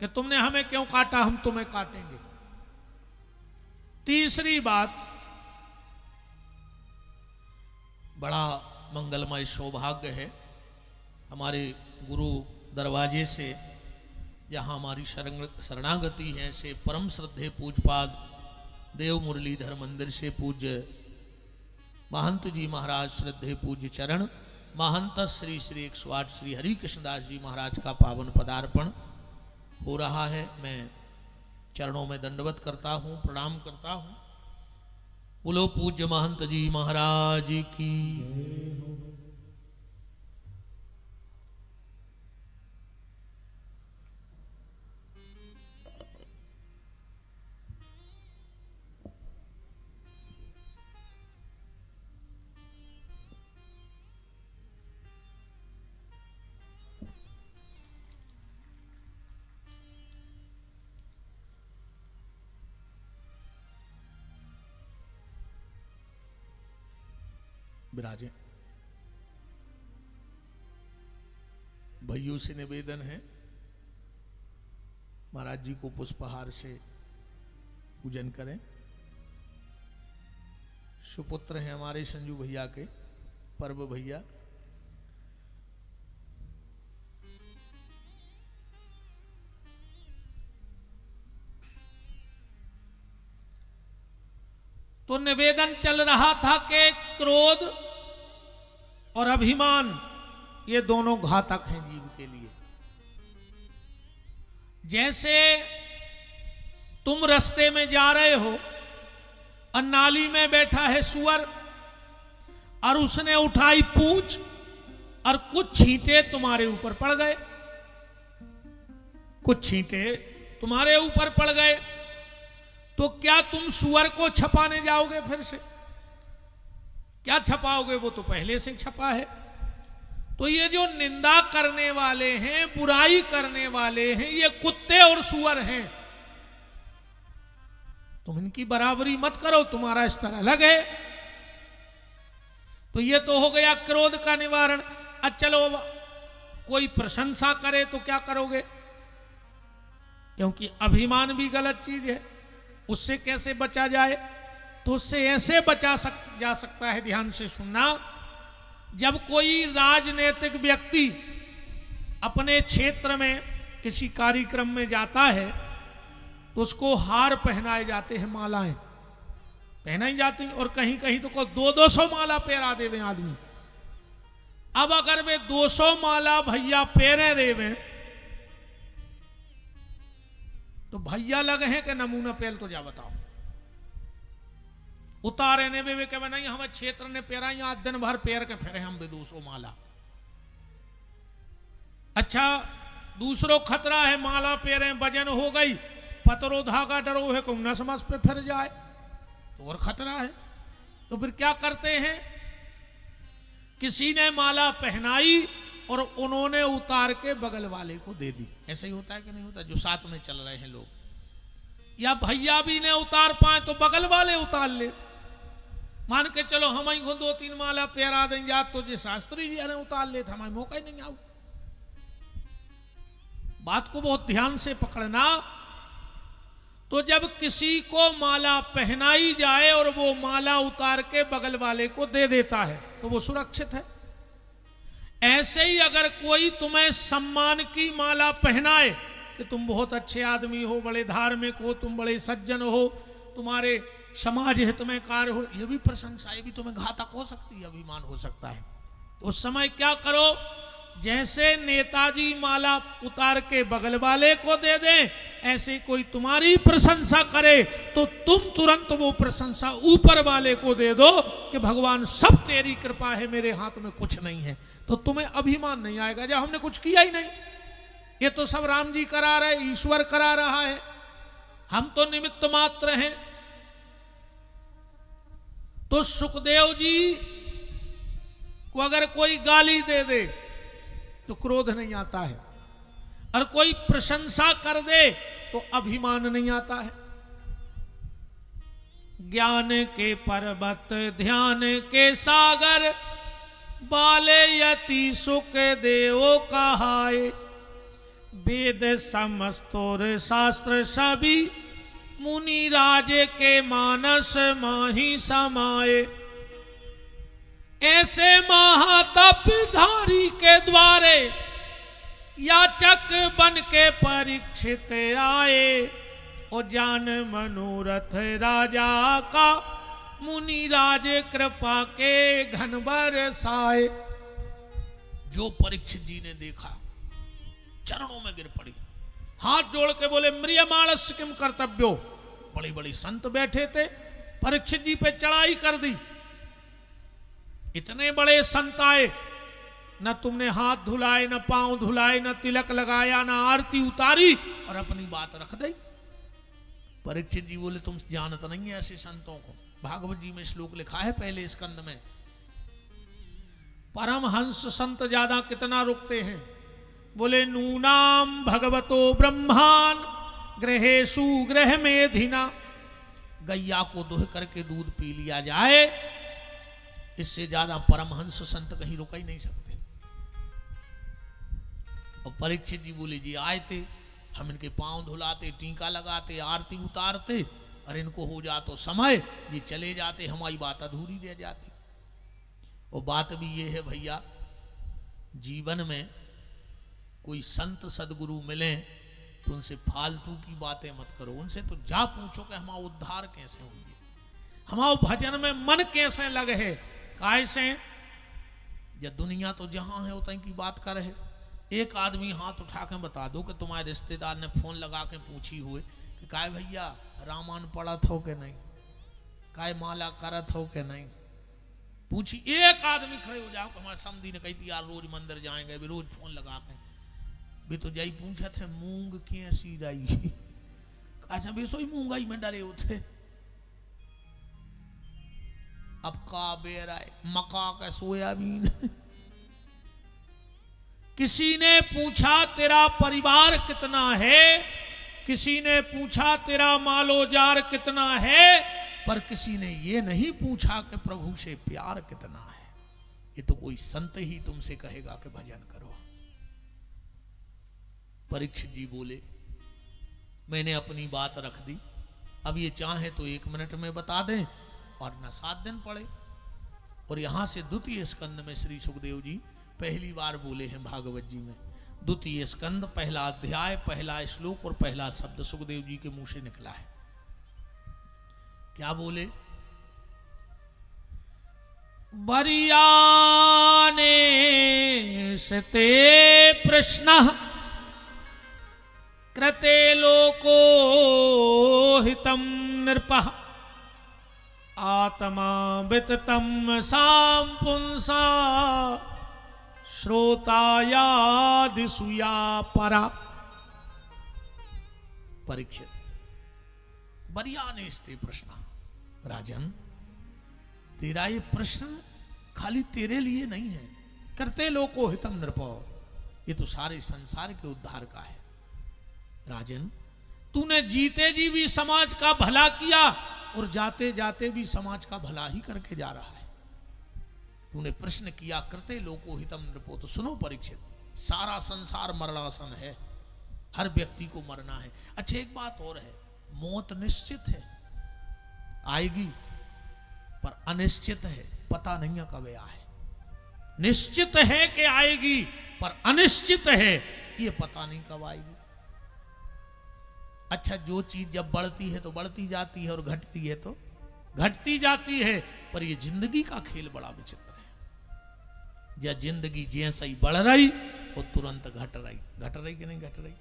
कि तुमने हमें क्यों काटा, हम तुम्हें काटेंगे? तीसरी बात, बड़ा मंगलमय सौभाग्य है हमारे गुरु दरवाजे से, जहां हमारी शरणागति है, से परम श्रद्धे पूजपाद देव मुरलीधर मंदिर से पूज्य महंत जी महाराज श्रद्धे पूज्य चरण महंत श्री श्री 108 श्री हरि कृष्णदास जी महाराज का पावन पदार्पण हो रहा है। मैं चरणों में दंडवत करता हूँ, प्रणाम करता हूँ। बोलो पूज्य महंत जी महाराज की। विराजे। भाइयों से निवेदन है, महाराज जी को पुष्पहार से पूजन करें। सुपुत्र हैं हमारे संजू भैया के, पर्व भैया। तो निवेदन चल रहा था कि क्रोध और अभिमान ये दोनों घातक हैं जीव के लिए। जैसे तुम रास्ते में जा रहे हो और नाली में बैठा है सुअर और उसने उठाई पूंछ और कुछ छींटे तुम्हारे ऊपर पड़ गए, कुछ छींटे तुम्हारे ऊपर पड़ गए, तो क्या तुम सुअर को छपाने जाओगे फिर से? क्या छपाओगे, वो तो पहले से छपा है। तो ये जो निंदा करने वाले हैं, बुराई करने वाले हैं, ये कुत्ते और सुअर हैं। तुम इनकी बराबरी मत करो, तुम्हारा स्तर अलग है। तो ये तो हो गया क्रोध का निवारण। अब चलो कोई प्रशंसा करे तो क्या करोगे, क्योंकि अभिमान भी गलत चीज है, उससे कैसे बचा जाए। तो उससे ऐसे जा सकता है, ध्यान से सुनना। जब कोई राजनीतिक व्यक्ति अपने क्षेत्र में किसी कार्यक्रम में जाता है तो उसको हार पहनाए जाते हैं, मालाएं पहनाई जाती हैं, और कहीं कहीं तो को 200 माला पहरा देवे आदमी। अब अगर वे 200 माला भैया पहरे देवे तो भैया लगे हैं कि नमूना पहल, तो जा बताओ। उतारे ने वे कहे नहीं, हम क्षेत्र ने पहरा, यहां दिन भर पैर के फेरे हम भी 200 माला। अच्छा, दूसरो खतरा है, माला पहरे वजन हो गई, पतरो धागा डरो है को नस मस पे फिर जाए, तो और खतरा है। तो फिर क्या करते हैं, किसी ने माला पहनाई और उन्होंने उतार के बगल वाले को दे दी। ऐसा ही होता है कि नहीं होता, जो साथ में चल रहे हैं लोग। या भैया भी ने उतार पाए तो बगल वाले उतार ले। मान के चलो हम ही को 2-3 माला पहरा देंगे, तो जो शास्त्री जी ने उतार ले, हमारे मौका ही नहीं आओ। बात को बहुत ध्यान से पकड़ना। तो जब किसी को माला पहनाई जाए और वो माला उतार के बगल वाले को दे देता है तो वो सुरक्षित है। ऐसे ही अगर कोई तुम्हें सम्मान की माला पहनाए कि तुम बहुत अच्छे आदमी हो, बड़े धार्मिक हो, तुम बड़े सज्जन हो, तुम्हारे समाज हित में कार्य हो, ये भी प्रशंसा, ये भी तुम्हें घातक हो सकती है, अभिमान हो सकता है। तो उस समय क्या करो, जैसे नेताजी माला उतार के बगल वाले को दे दें, ऐसे कोई तुम्हारी प्रशंसा करे तो तुम तुरंत वो प्रशंसा ऊपर वाले को दे दो कि भगवान सब तेरी कृपा है, मेरे हाथ में कुछ नहीं है। तो तुम्हें अभिमान नहीं आएगा, जब हमने कुछ किया ही नहीं, ये तो सब राम जी करा रहे, ईश्वर करा रहा है, हम तो निमित्त मात्र हैं। तो सुखदेव जी को अगर कोई गाली दे दे तो क्रोध नहीं आता है, और कोई प्रशंसा कर दे तो अभिमान नहीं आता है। ज्ञान के पर्वत ध्यान के सागर, बाले यति सुख देवो कहाए। वेद समस्तोर शास्त्र सभी, मुनि राजे के मानस माही समाए। ऐसे महातप धारी के द्वारे, याचक बन के परीक्षित आए। और जान मनोरथ राजा का, मुनि राज कृपा के घन बरसाए। जो परीक्षित जी ने देखा, चरणों में गिर पड़ी, हाथ जोड़ के बोले म्रियमाणस्य किम कर्तव्यो। बड़ी बड़ी संत बैठे थे, परीक्षित जी पे चढ़ाई कर दी। इतने बड़े संत आए, न तुमने हाथ धुलाए, न पांव धुलाए, न तिलक लगाया, न आरती उतारी, और अपनी बात रख दी। परीक्षित जी बोले तुम जानत नहीं है ऐसे संतों को। भागवत जी में श्लोक लिखा है पहले स्कंद में, परमहंस संत ज्यादा कितना रुकते हैं। बोले नूनाम भगवतो ब्रह्मान गृहेषु गृह मेधिना। गैया को दुह करके दूध पी लिया जाए, इससे ज्यादा परमहंस संत कहीं रुक ही नहीं सकते। और परीक्षित जी बोले जी आए थे, हम इनके पांव धुलाते, टीका लगाते, आरती उतारते, और इनको हो जातो समय, ये चले जाते, हमारी बात अधूरी रह जाती। और बात भी ये है भैया, जीवन में कोई संत सदगुरु मिले तो उनसे फालतू की बातें मत करो। उनसे तो जा पूछो कि हमारा उद्धार कैसे होंगे, हमारा भजन में मन कैसे लगे है, कैसे। या दुनिया तो जहां है उतनी की बात कर है। एक आदमी हाथ उठा के बता दो कि तुम्हारे रिश्तेदार ने फोन लगा के पूछी हुए कि काय भैया रामायण पढ़त हो के नहीं, काय माला करत हो के नहीं। पूछी, एक आदमी खड़े हो जाओ कि हमारे समधी ने कही थी यार रोज मंदिर जाएंगे, भी रोज फोन लगा के भी तो जाई पूछा थे मूंग कैसी रही। अच्छा भी सोई मूंगाई में डरे होते। अब का बेरा है, मका का सोयाबीन। किसी ने पूछा तेरा परिवार कितना है, किसी ने पूछा तेरा मालोजार कितना है, पर किसी ने ये नहीं पूछा कि प्रभु से प्यार कितना है। ये तो कोई संत ही तुमसे कहेगा कि भजन करो। परीक्षित जी बोले मैंने अपनी बात रख दी, अब ये चाहे तो 1 मिनट में बता दें और न 7 दिन पड़े। और यहां से द्वितीय स्कंद में श्री सुखदेव जी पहली बार बोले हैं भागवत जी में। द्वितीय स्कंद पहला अध्याय, पहला श्लोक और पहला शब्द सुखदेव जी के मुंह से निकला है। क्या बोले? बरियाने सते प्रश्न कृते लोको हितम नृपः आत्मा विततम साम पुंसा श्रोतायादिसूया परा। परीक्षित बरियाने स्ते प्रश्न, राजन तेरा ये प्रश्न खाली तेरे लिए नहीं है। करते लोको हितम नृपो, ये तो सारे संसार के उद्धार का है। राजन तूने जीते जी भी समाज का भला किया और जाते जाते भी समाज का भला ही करके जा रहा है। तूने प्रश्न किया करते लोको हितम नृपो, तो सुनो परीक्षित, सारा संसार मरणासन है, हर व्यक्ति को मरना है। अच्छा एक बात और है, मौत निश्चित है, आएगी, पर अनिश्चित है, पता नहीं है कब आए। निश्चित है कि आएगी, पर अनिश्चित है, ये पता नहीं कब आएगी। अच्छा जो चीज जब बढ़ती है तो बढ़ती जाती है और घटती है तो घटती जाती है, पर ये जिंदगी का खेल बड़ा विचित्र है। या जिंदगी जैसा ही बढ़ रही वो तुरंत घट रही कि नहीं घट रही।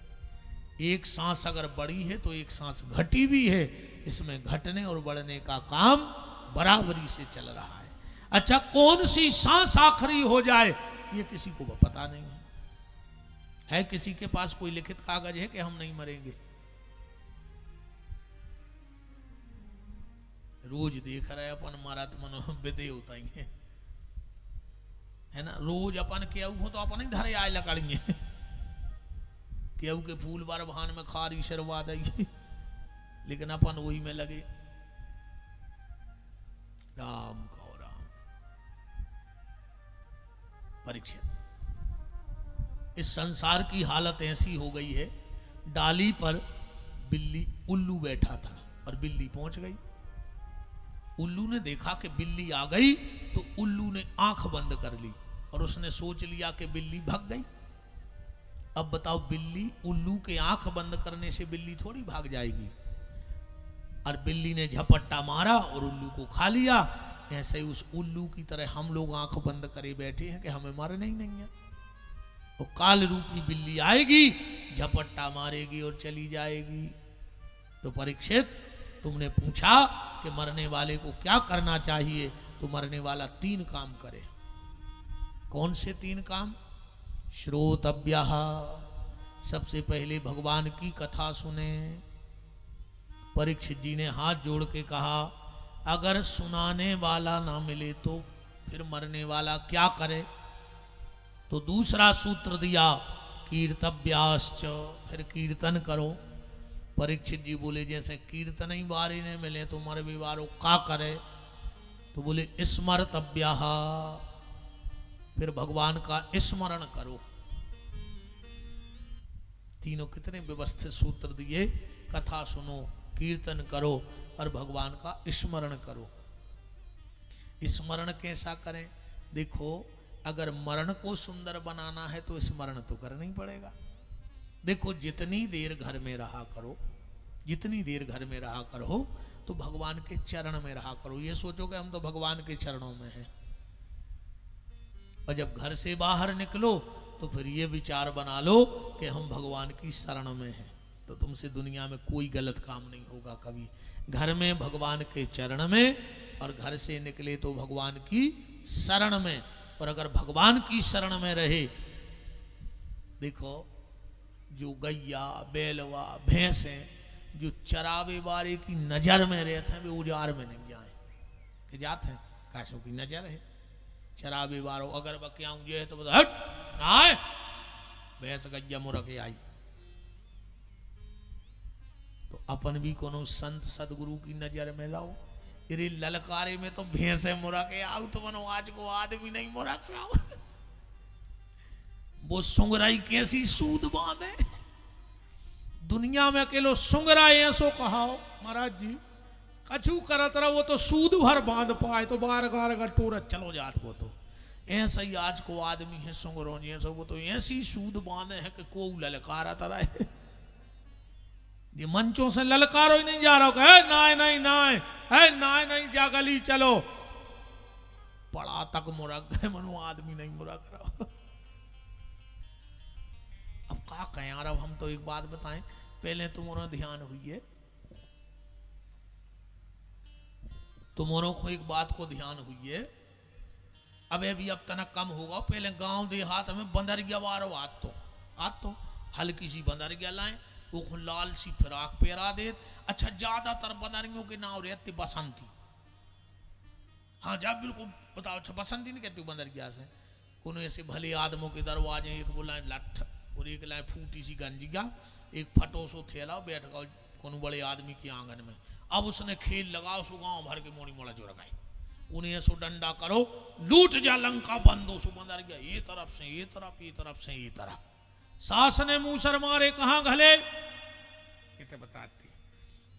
एक सांस अगर बढ़ी है तो एक सांस घटी भी है। इसमें घटने और बढ़ने का काम बराबरी से चल रहा है। अच्छा कौन सी सांस आखिरी हो जाए ये किसी को पता नहीं है। किसी के पास कोई लिखित कागज है कि हम नहीं मरेंगे? रोज देख रहे अपन मरत मनो विदे होता ही है ना। रोज अपन केऊ हो तो अपन ही धरे आए लकड़िए, केऊ के फूल बार भान में खारी शरवा देगी, लेकिन अपन वही में लगे। राम कहो राम। परीक्षित इस संसार की हालत ऐसी हो गई है, डाली पर बिल्ली उल्लू बैठा था और बिल्ली पहुंच गई। उल्लू ने देखा कि बिल्ली आ गई तो उल्लू ने आंख बंद कर ली और उसने सोच लिया कि बिल्ली भाग गई। अब बताओ बिल्ली, उल्लू के आंख बंद करने से बिल्ली थोड़ी भाग जाएगी। और बिल्ली ने झपट्टा मारा और उल्लू को खा लिया। ऐसे ही उस उल्लू की तरह हम लोग आंख बंद करे बैठे हैं कि हमें मारना ही नहीं है। तो काल रूपी बिल्ली आएगी, झपट्टा मारेगी और चली जाएगी। तो परीक्षित तुमने पूछा कि मरने वाले को क्या करना चाहिए, तो मरने वाला 3 काम करे। कौन से 3 काम? श्रोतव्यः, सबसे पहले भगवान की कथा सुने। परीक्षित जी ने हाथ जोड़ के कहा अगर सुनाने वाला ना मिले तो फिर मरने वाला क्या करे? तो दूसरा सूत्र दिया कीर्तव्याश्च, फिर कीर्तन करो। परीक्षित जी बोले जैसे कीर्तन ही बारी ने मिले तो मरवे वालों का करे? तो बोले स्मर्तव्यः, फिर भगवान का स्मरण करो। तीनों कितने व्यवस्थित सूत्र दिए। कथा सुनो, कीर्तन करो और भगवान का स्मरण करो। स्मरण कैसा करें? देखो अगर मरण को सुंदर बनाना है तो स्मरण तो करना ही पड़ेगा। देखो जितनी देर घर में रहा करो, जितनी देर घर में रहा करो तो भगवान के चरण में रहा करो। ये सोचो कि हम तो भगवान के चरणों में हैं। और जब घर से बाहर निकलो तो फिर ये विचार बना लो कि हम भगवान की शरण में हैं, तो तुमसे दुनिया में कोई गलत काम नहीं होगा कभी। घर में भगवान के चरण में और घर से निकले तो भगवान की शरण में। और अगर भगवान की शरण में रहे, देखो जो गैया बैलवा भैंसे जो चरावे वाले की नजर में रहते हैं वे उजाड़ में नहीं जाए कि जाते हैं। काशों की नजर है। शराबी वारो अगर बक्याऊं जे तो बता हट ना भैंस गज्जा मुरा के आई। तो अपन भी कोनो संत सदगुरु की नजर में लाओ। तेरे ललकारे में तो भैंसे मुरा के आओ तो मनो आज को आदमी नहीं मुरा कराओ। वो सुंगराई कैसी सूद बांधे। दुनिया में अकेलो सुंगरा ऐसो कहाओ महाराज जी कछु करत रहा वो तो सूद भर बांध पाए तो बार गार का टूरत चलो जात वो तो ऐसा ही आज को आदमी है सुंगरों जैसा वो तो ऐसी सूद बांधे है कि को ललकारा तरह है। ये मंचों से ललकारो ही नहीं जा रहा है नाय नहीं नाय है नाय नहीं जा गली चलो पड़ा तक मुरा गए मनो आदमी नहीं मुरा करा। अब क्या कहें यार अब हम तो एक बात बताएं पहले तुम्हारा ध्यान हुई है तुम्हारों को एक बात को ध्यान हुई है अब अभी अब तनक कम होगा। पहले गांव देहात में बंदरिया वारो आज तो हल्की सी बंदरिया लाए वो लाल सी फिराक पहरा दे। अच्छा ज्यादातर बंदरियों के नाम रहते बसंती। हाँ जब बिल्कुल बताओ अच्छा बसंती नहीं कहती बंदरिया से कोनो ऐसे भले आदमों के दरवाजे एक बोलाए लठ और एक लाए फूटी सी गंजिया एक फटो सो थैला बैठ गए कोनो बड़े आदमी के आंगन में। अब उसने खेल लगा उसको गांव भर के मोड़ी मोड़ा जो रखाई उन्हें सो डंडा करो लूट जा लंका बंदो सो बंदर गया ये तरफ से ये तरफ ये तरफ से ये तरफ। सास ने मुंह सर मारे कहाँ घले कितने बताती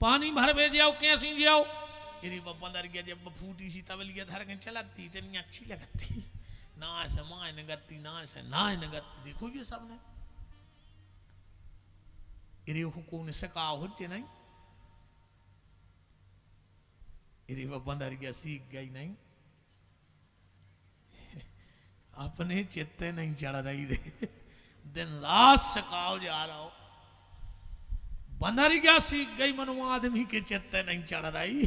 पानी भर भेज जाओ कैसी जाओ अरे बंदर गया जब फूटी सी तबलिया धर के चलाती इतनी अच्छी लगती ना से माए नगती ना से ना नगती देखो ये सब ने इरे हुकूम से कहा हो नहीं इरे बंदर गया सीख गई नहीं अपने चित्ते नहीं चढ़ रही रे दिन रात सकाओ जा रहा हो बंदर गया सीख गई मनो आदमी के चित्ते नहीं चढ़ रही।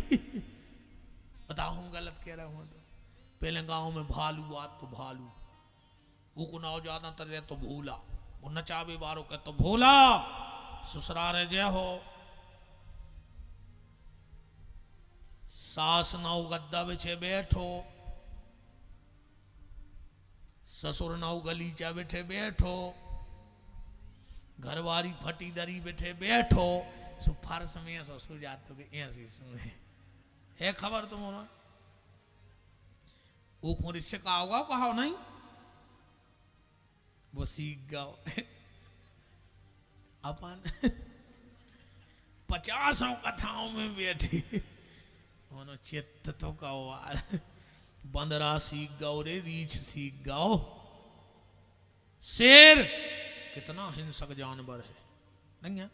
बताओ हम गलत कह रहे हूं तो पहले गांव में भालू आत तो भालू वो को नाव ज्यादा तर तो भूला वो नचावे बारो के तो भोला ससुरारे जय हो। सास नाव गद्दा बिछे बैठो ससुर नाव गलीचा बैठे बैठो घरवारी फटी दरी बैठे बैठो सो फर्श में ऐसा सो जाते के ऐसी सुने है खबर तुम्हारा वो कौन इससे कहा होगा कहा नहीं वो सीख गाओ अपन 50 कथाओं में बैठी मनो चित्त तो कहो बंदरा सीख गाओ रे रीछ सीख गाओ। शेर कितना हिंसक जानवर है नहीं है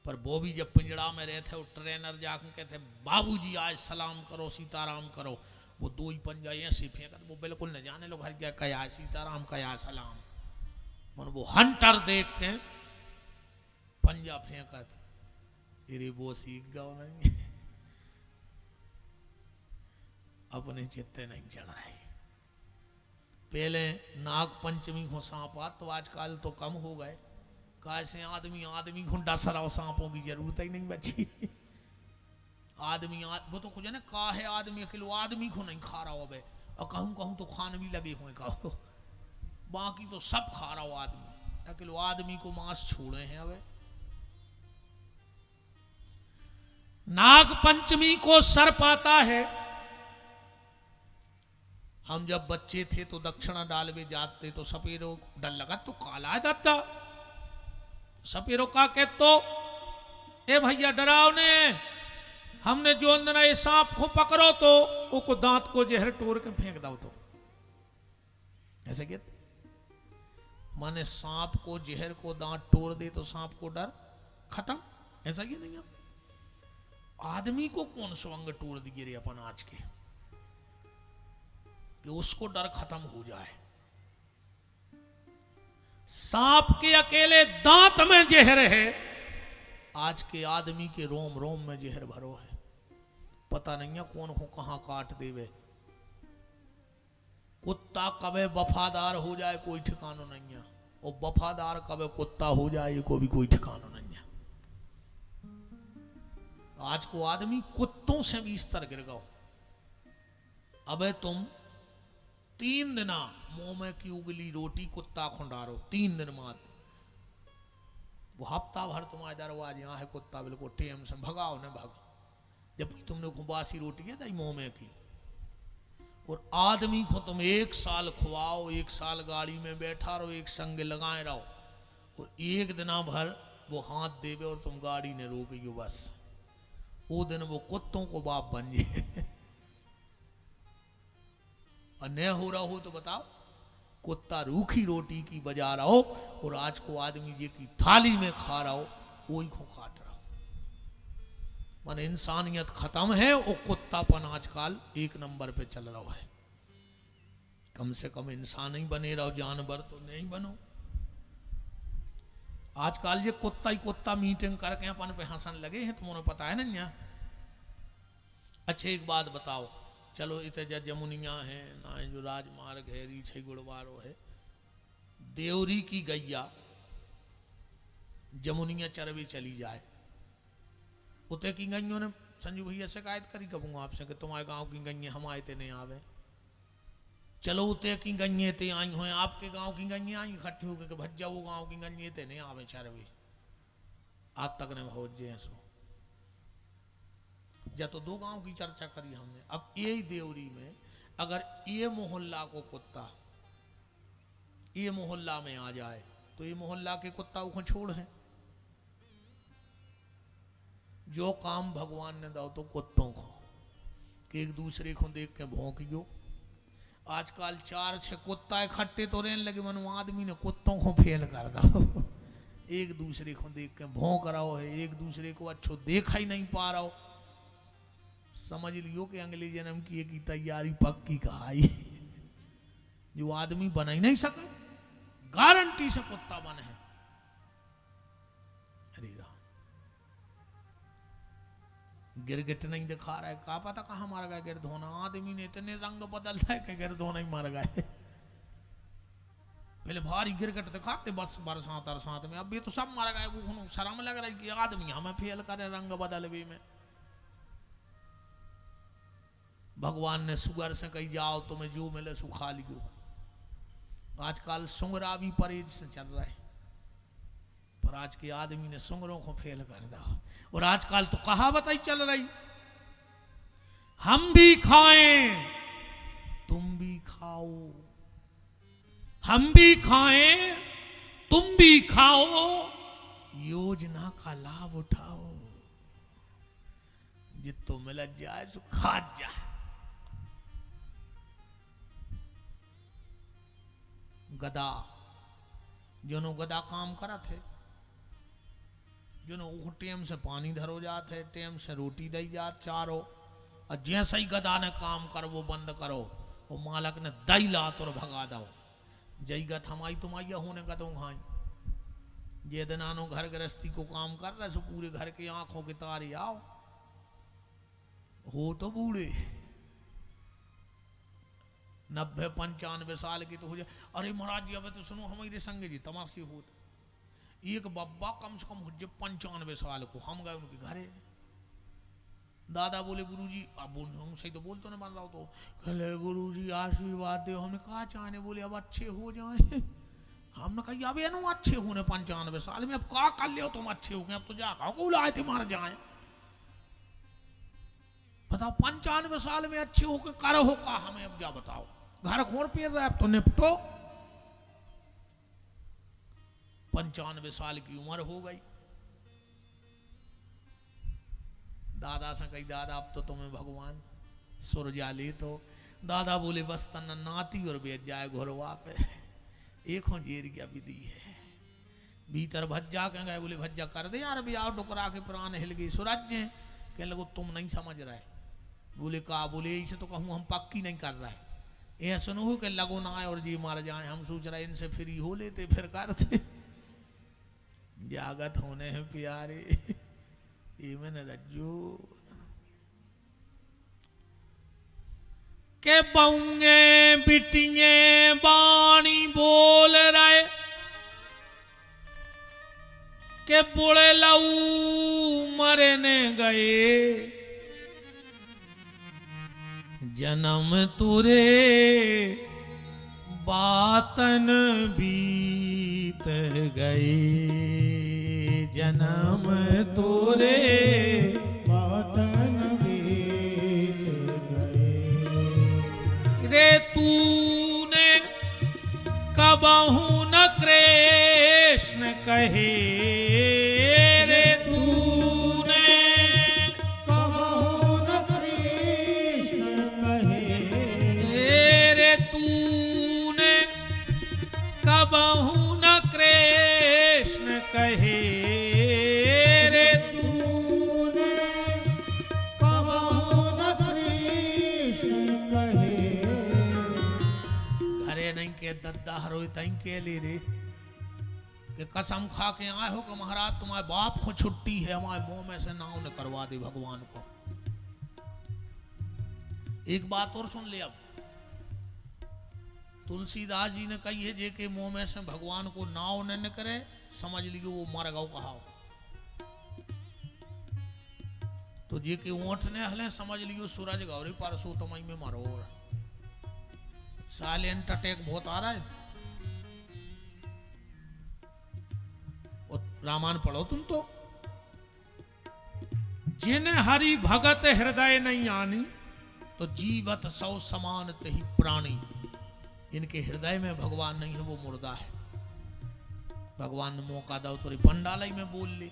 पर वो भी जब पिंजड़ा में रहते वो ट्रेनर जाकर कहते बाबूजी आज सलाम करो सीताराम करो वो दो ही पंजा ऐसे फेंकत वो बिल्कुल न जाने लोग हर क्या कया सीताराम कया सलाम मन वो हंटर देख के पंजा फेंकत अरे वो सीख गाओ नहीं अपने चित्ते नहीं चढ़ रही। पहले नाग पंचमी को सांपा तो आजकल तो कम हो गए कैसे आदमी को डसरा सांपों की जरूरत ही नहीं बची। आदमी वो तो कुछ है ना का है आदमी अकेलो आदमी को नहीं खा रहा हो बे और कहूँ कहूँ तो खान भी लगे हुए कहो बाकी तो सब खा रहा हो आदमी अकेलो आदमी को मांस छोड़े हैं अबे। नाग पंचमी को सर्प आता है। हम जब बच्चे थे तो दक्षिणा डालवे जाते तो सपेरो डर लगा तो काला है दत्ता सपेरो का कह तो ए भैया डराओ ने हमने जो अंदर ये सांप को पकड़ो तो उसको दांत को जहर टोर के फेंक दो तो ऐसे कहते माने सांप को जहर को दांत तोड़ दे तो सांप को डर खत्म ऐसा ही नहीं है। आदमी को कौन सो अंग तोड़ दिए रे अपन आज के कि उसको डर खत्म हो जाए। सांप के अकेले दांत में जहर है आज के आदमी के रोम रोम में जहर भरो है पता नहीं है कौन को कहां काट देवे। कुत्ता कबे वफादार हो जाए कोई ठिकाना नहीं है और वफादार कबे कुत्ता हो जाए को भी कोई ठिकाना नहीं है। आज को आदमी कुत्तों से भी स्तर गिर गया अबे तुम 3 दिन मुंह में की उगली रोटी कुत्ता खुंडारो, 3 दिन मात, वो हफ्ता भर तुम्हारे दरवाजे यहाँ है कुत्ता बिल्कुल टेम से भगाओ न भगा, जबकि तुमने बासी रोटी है दाई मुंह में की। और आदमी को तुम 1 साल खुआओ, 1 साल गाड़ी में बैठा रहो, एक संग लगाए रहो, और एक दिन भर वो हाथ देवे और तुम गाड़ी ने रोकियो, बस वो दिन वो कुत्तों को बाप बन जाए। और न हो रहा हो तो बताओ, कुत्ता रूखी रोटी की बजा रहा हो और आज को आदमी जे की थाली में खा रहा हो वही को काट रहा हो। मन इंसानियत खत्म है, वो कुत्तापन आजकल 1 नंबर पे चल रहा है। कम से कम इंसान ही बने रहो, जानवर तो नहीं बनो। आजकल ये कुत्ता ही कुत्ता मीटिंग करके अपन पे हंसन लगे हैं, तुम्हें पता है ना यहाँ। अच्छा एक बात बताओ, चलो इतने जमुनिया है ना, जो राजमार्ग है, रीछे गुड़वारो है, देवरी की गैया जमुनिया चरवे चली जाए, उते की गैयों ने संजू भैया शिकायत करी कहूँगा आपसे कि तुम्हारे गांव की गैया हमारे ते नहीं आवे। चलो उते की गैये ते आई हुए, आपके गांव की गैये आई इकट्ठी होकर के भज्जा वो गांव की गैये ते नहीं आवे चरवे, आज तक ने भोज जे सो। या तो 2 गांव की चर्चा करी हमने। अब यही देवरी में अगर ये मोहल्ला को कुत्ता ये मोहल्ला में आ जाए तो ये मोहल्ला के कुत्ता को छोड़ है। जो काम भगवान ने दो तो कुत्तों को कि एक दूसरे को देख के भौंकियो। आजकल 4-6 कुत्ता इकट्ठे तो रहने लगे, मनु आदमी ने कुत्तों को फेल कर दो। एक दूसरे को देख के भौंक रहा हो है, एक दूसरे को अच्छो देखा ही नहीं पा रहा हो। समझ लियो कि अगले जन्म की तैयारी पक्की कहाई। जो आदमी बना ही नहीं सके, गारंटी से कुत्ता बने है। अरे गिरगिट नहीं दिखा रहा है, कहा पता कहाँ मार गया गिरधोना। आदमी ने इतने रंग बदलता है कि गिरधोना ही मर गए। पहले भारी गिरगिट दिखाते बस बरसात में, अब ये तो सब मर गए। वो शर्म लग रहा है कि आदमी हमें फेल करे रंग बदलवे में। भगवान ने सुगर से कही जाओ तुम्हें जो मिले सो खा लियो। आजकल सुंगरा भी परहेज से चल रहा है, पर आज के आदमी ने सुंगरों को फेल कर दिया। और आजकल तो कहावत ही चल रही, हम भी खाएं तुम भी खाओ, हम भी खाएं तुम भी खाओ, योजना का लाभ उठाओ, जितो मिल जाए सो खा जाए। गदा जो गदा काम करा थे, जो टेम से पानी धरो जाते, टेम से रोटी दई जात चारो, और जैसे ही गदा ने काम कर वो बंद करो, वो मालक ने दई लात और भगा दो। जई गत हमारी तुम्हारी होने गदों खाई। जे दिनानो घर गृहस्थी को काम कर रहे सो पूरे घर के आंखों के तारे आओ, हो तो बूढ़े 90-95 साल की तो हो जाए। अरे महाराज जी अब तो सुनो हमारे संगे जी तमाशे होते। एक बब्बा कम से कम हो जाए 95 साल को, हम गए उनके घरे। दादा बोले गुरुजी, अब सही तो बोल तो नहीं बन रहा हो, तो कहले गुरुजी आशीर्वाद दे। हमने कहा चाहने, बोले अब अच्छे हो जाए। हमने कहा अब ये अच्छे होने 95 साल में, अब क्या कर लियो तुम अच्छे हो गए, अब तो जा बुलाए थे मार जाए। बताओ 95 साल में अच्छे होकर करो हो का हमें, अब जा बताओ। घर खोर पीर रहा है, अब तो निपटो। 95 साल की उम्र हो गई। दादा से कही दादा अब तो तुम्हें भगवान सुरजा ले। तो दादा बोले बस तना नाती और बेच जाए घोरवा पे, एक हो जेर क्या विधि है। भीतर भज्जा कह गए, बोले भज्जा कर दे यार, भी आओ टुकरा के प्राण हिल गई सुराज्य। कह लगो तुम नहीं समझ रहे। बोले कहा, बोले इसे तो कहूँ हम पक्की नहीं कर रहे, ये सुनो कि लगो ना आए और जी मार जाए। हम सोच रहे इनसे फ्री हो लेते फिर करते। जागत होने हैं प्यारे, ये मैंने रज्जू के बउंगे बिटिए बाणी बोल रहे के बुढ़े लऊ मरने गए, जन्म तुरे बातन बीत गए, जन्म तुरे बातन बीत गए। रे तूने कबहू न कृष्ण कहे, रे तूने कबहू न कृष्ण कहे, रे तूने कबहू न कृष्ण कहे, रे तूने कबहू न कृष्ण कहे। घरे नहीं के दद्दा हरोई तई के लिए रे कि कसम खा के आए हो कि महाराज तुम्हारे बाप को छुट्टी है, हमारे मुंह में से नाव ने करवा दे भगवान को। एक बात और सुन ले, अब तुलसीदास जी ने कही है जे के मुंह में से भगवान को नाव न करे, समझ लियो वो मर गौ कहा। तो जे के ऊंट ने हले, समझ लियो सूरज गौरी परसों तमई में मरो। साइलेंट अटैक बहुत आ रहा है। और रामायण पढ़ो तुम तो, जिन हरि भगत हृदय नहीं आनी, तो जीवत सौ समान तही प्राणी। इनके हृदय में भगवान नहीं है, वो मुर्दा है। भगवान ने मौका दो तो पंडालय में बोल ले,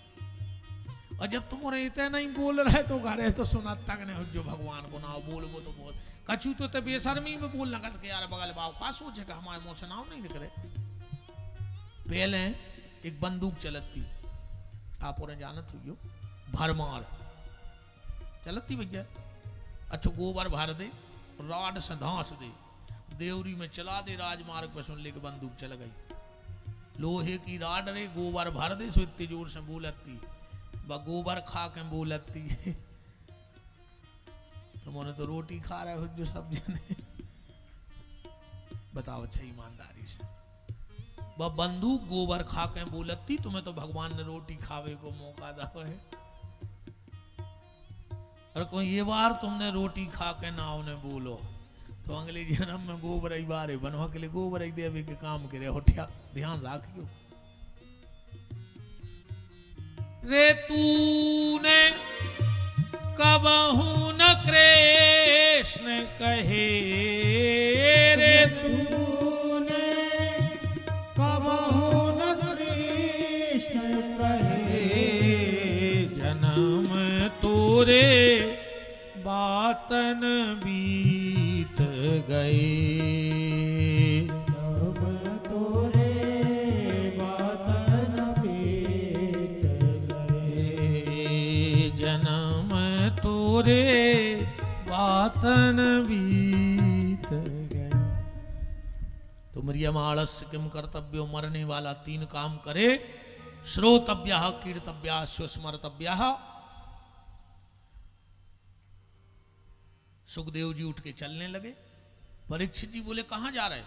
और जब तुम रहते नहीं बोल रहे तो घरे तो सुना तक नहीं हो। जो भगवान को ना बोल वो तो बोल, कछु तो बेशर्मी में बोलना कर के यार बगल बाव का सोचे का हमारे मुंह से नाम नहीं निकले। पहले एक बंदूक चलती, आप और जानत हुई भरमार चलती भैया। अच्छो गोबर भर दे, राड से धांस दे, देवरी में चला दे, राजमार्ग पर सुन ले के बंदूक चल गई। लोहे की राड रे, गोबर भर दे, सो इतनी जोर से बोलती, ब गोबर खा के बोलती। तुमने तो रोटी खा रहे हो जो सब जने, बताओ अच्छा ईमानदारी से। वह बंदूक गोबर खा के बोलती, तुम्हें तो भगवान ने रोटी खावे को मौका दा है। और कोई ये बार तुमने रोटी खा के ना उन्हें बोलो तो अगले जन्म में गोबर ही बारे बनवा के लिए गोबर ही देवे के काम करे। होठिया ध्यान रखियो। रे तूने कबहू न कृष्ण कहे, रे तूने कबहू न कृष्ण कहे, जन्म तोरे बातन बीत गए, जब तोरे बातन बीत गए, जन्म तोरे बातन बीत गए। तो मरियम आलस्य किम कर्तव्यो, मरने वाला 3 काम करे। श्रोतव्य कीर्तव्य स्मर्तव्य। सुखदेव जी उठ के चलने लगे। परीक्षित जी बोले कहां जा रहे?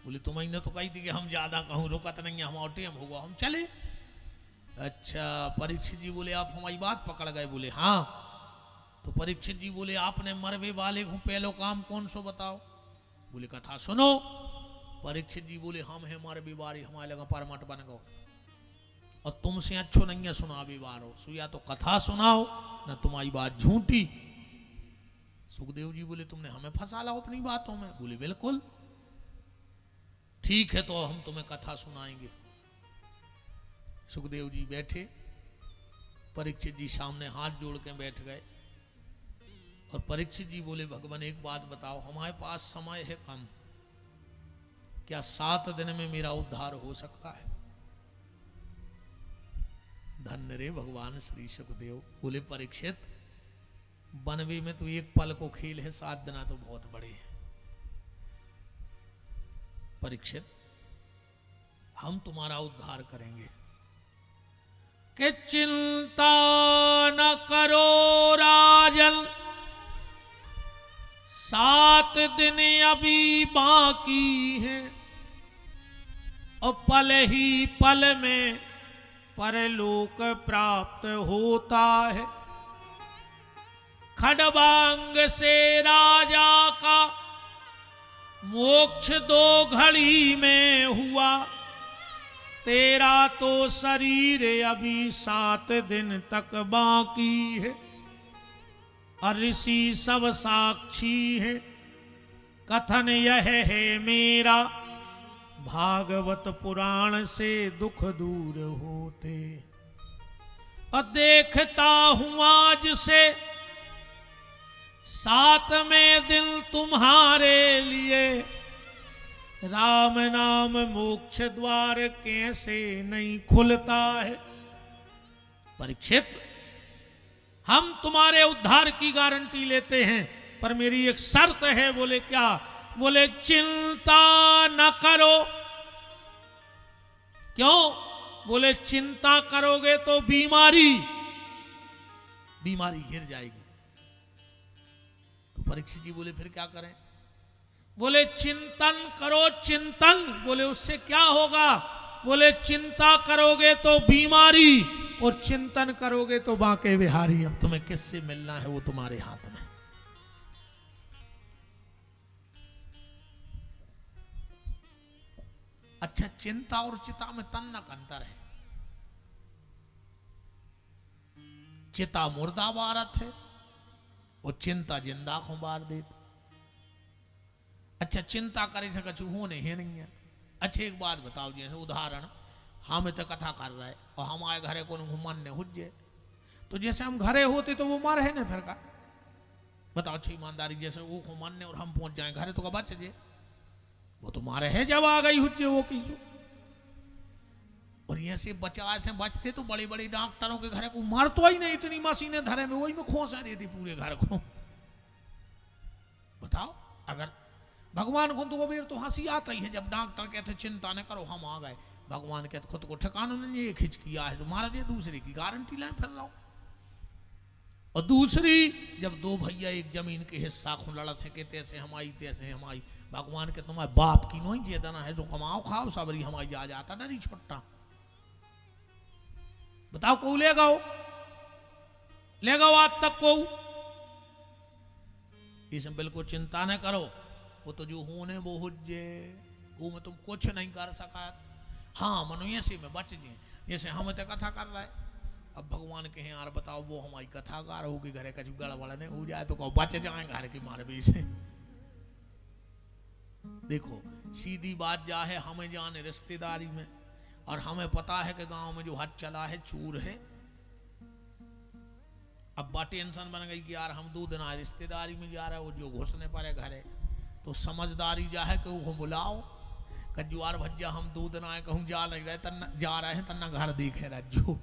बोले तुम्हें तो कही थी कि हम ज्यादा कहूं रुकत नहीं है, हम और टाइम होगा हम चले। अच्छा परीक्षित जी बोले आप हमारी बात पकड़ गए? बोले हाँ। तो परीक्षित जी बोले आपने मरवे वाले को पहलो काम कौन सो बताओ? बोले कथा सुनो। परीक्षित जी बोले हम है मरवे वाले, हमारे लगा परमट बन गो और तुमसे अच्छो नहीं है सुना विवार हो, सो या तो कथा सुनाओ न तुम्हारी बात झूठी। सुखदेव जी बोले तुमने हमें फंसा ला अपनी बातों में? बोले बिल्कुल ठीक है, तो हम तुम्हें कथा सुनाएंगे। सुखदेव जी बैठे, परीक्षित जी सामने हाथ जोड़ के बैठ गए और परीक्षित जी बोले भगवान एक बात बताओ, हमारे पास समय है कम, क्या 7 दिन में मेरा उद्धार हो सकता है? धन्य रे भगवान श्री सुखदेव। बोले परीक्षित बनवे में तो एक पल को खेल है, 7 दिन तो बहुत बड़े हैं। परीक्षित हम तुम्हारा उद्धार करेंगे कि चिंता न करो राजन, 7 दिन अभी बाकी है और पल ही पल में परलोक प्राप्त होता है। खडबांग से राजा का मोक्ष 2 घड़ी में हुआ, तेरा तो शरीर अभी 7 दिन तक बाकी है। और ऋषि सब साक्षी है, कथन यह है मेरा, भागवत पुराण से दुख दूर होते। और देखता हूं आज से 7वें दिन तुम्हारे लिए, राम नाम मोक्ष द्वार कैसे नहीं खुलता है। परीक्षित, हम तुम्हारे उद्धार की गारंटी लेते हैं, पर मेरी एक शर्त है। बोले क्या? बोले चिंता न करो। क्यों? बोले चिंता करोगे तो बीमारी घिर जाएगी। तो परीक्षित जी बोले फिर क्या करें? बोले चिंतन करो, चिंतन। बोले उससे क्या होगा? बोले चिंता करोगे तो बीमारी, और चिंतन करोगे तो बांके बिहारी। अब तुम्हें किससे मिलना है वो तुम्हारे हाथ में। अच्छा, चिंता और चिता में तन का अंतर है। चिता मुर्दा बारत है और चिंता जिंदा को बार दे। अच्छा, चिंता करे से कछु होने ही नहीं है। अच्छा, एक बात बताओ, जैसे उदाहरण, हम तो कथा कर रहे और हमारे घरे को मन ने हुज्जे, तो जैसे हम घरे होते तो वो मर है ना फिर का। बताओ अच्छी ईमानदारी, जैसे वो को मन ने और हम पहुंच जाए घरे तो का बच जे, वो तो मारे है जब आ गई हुज्जे वो किसो। और ये से बचा से बचते तो बड़ी बड़ी डॉक्टरों के घरे को मार तो ही नहीं, इतनी मशीनें धरे में वही में खोसा देती पूरे घर को। बताओ, अगर भगवान को तो तो हंसी आता ही है जब डॉक्टर कहते चिंता न करो हम आ गए। भगवान कहते खुद को ठिकाना नहीं, एक हिच किया है तो मारा दे, दूसरे की गारंटी लाए फिर रहा हूं। और दूसरी, जब 2 भैया एक जमीन के हिस्सा को लड़त है कि तैसे हमारी तैसे हमारी, भगवान के तुम्हारे बाप की नहीं चेतना है, जो कमाओ खाओ सबरी हमारी जा जाता नहीं छोटा। बताओ को ले गाओ आज तक को। इसमें बिल्कुल चिंता न करो, वो तो जो होने वो हुज्जे, वो में तुम कुछ नहीं कर सका। हाँ, मनुष्य में बच जाए, जैसे हम तो कथा कर रहे। अब भगवान कहे यार बताओ, वो हमारी कथाकार होगी, घरे कछु गड़बड़ नहीं हो जाए तो कहो बच जाए घर की मार भी से। देखो सीधी बात जा है, हमें जाने रिश्तेदारी में, और हमें पता है कि गांव में जो हद चला है चूर है। अब बा टेंशन बन गई कि यार हम 2 दिन आए रिश्तेदारी में जा रहे हो, जो घुसने पड़े घरे, तो समझदारी जा है कि वो बुलाओ कज्जुआर भज्जा, हम 2 दिन आए कहूँ जा नहीं रहे तन्ना जा रहे हैं तन्ना घर देखे रज्जो।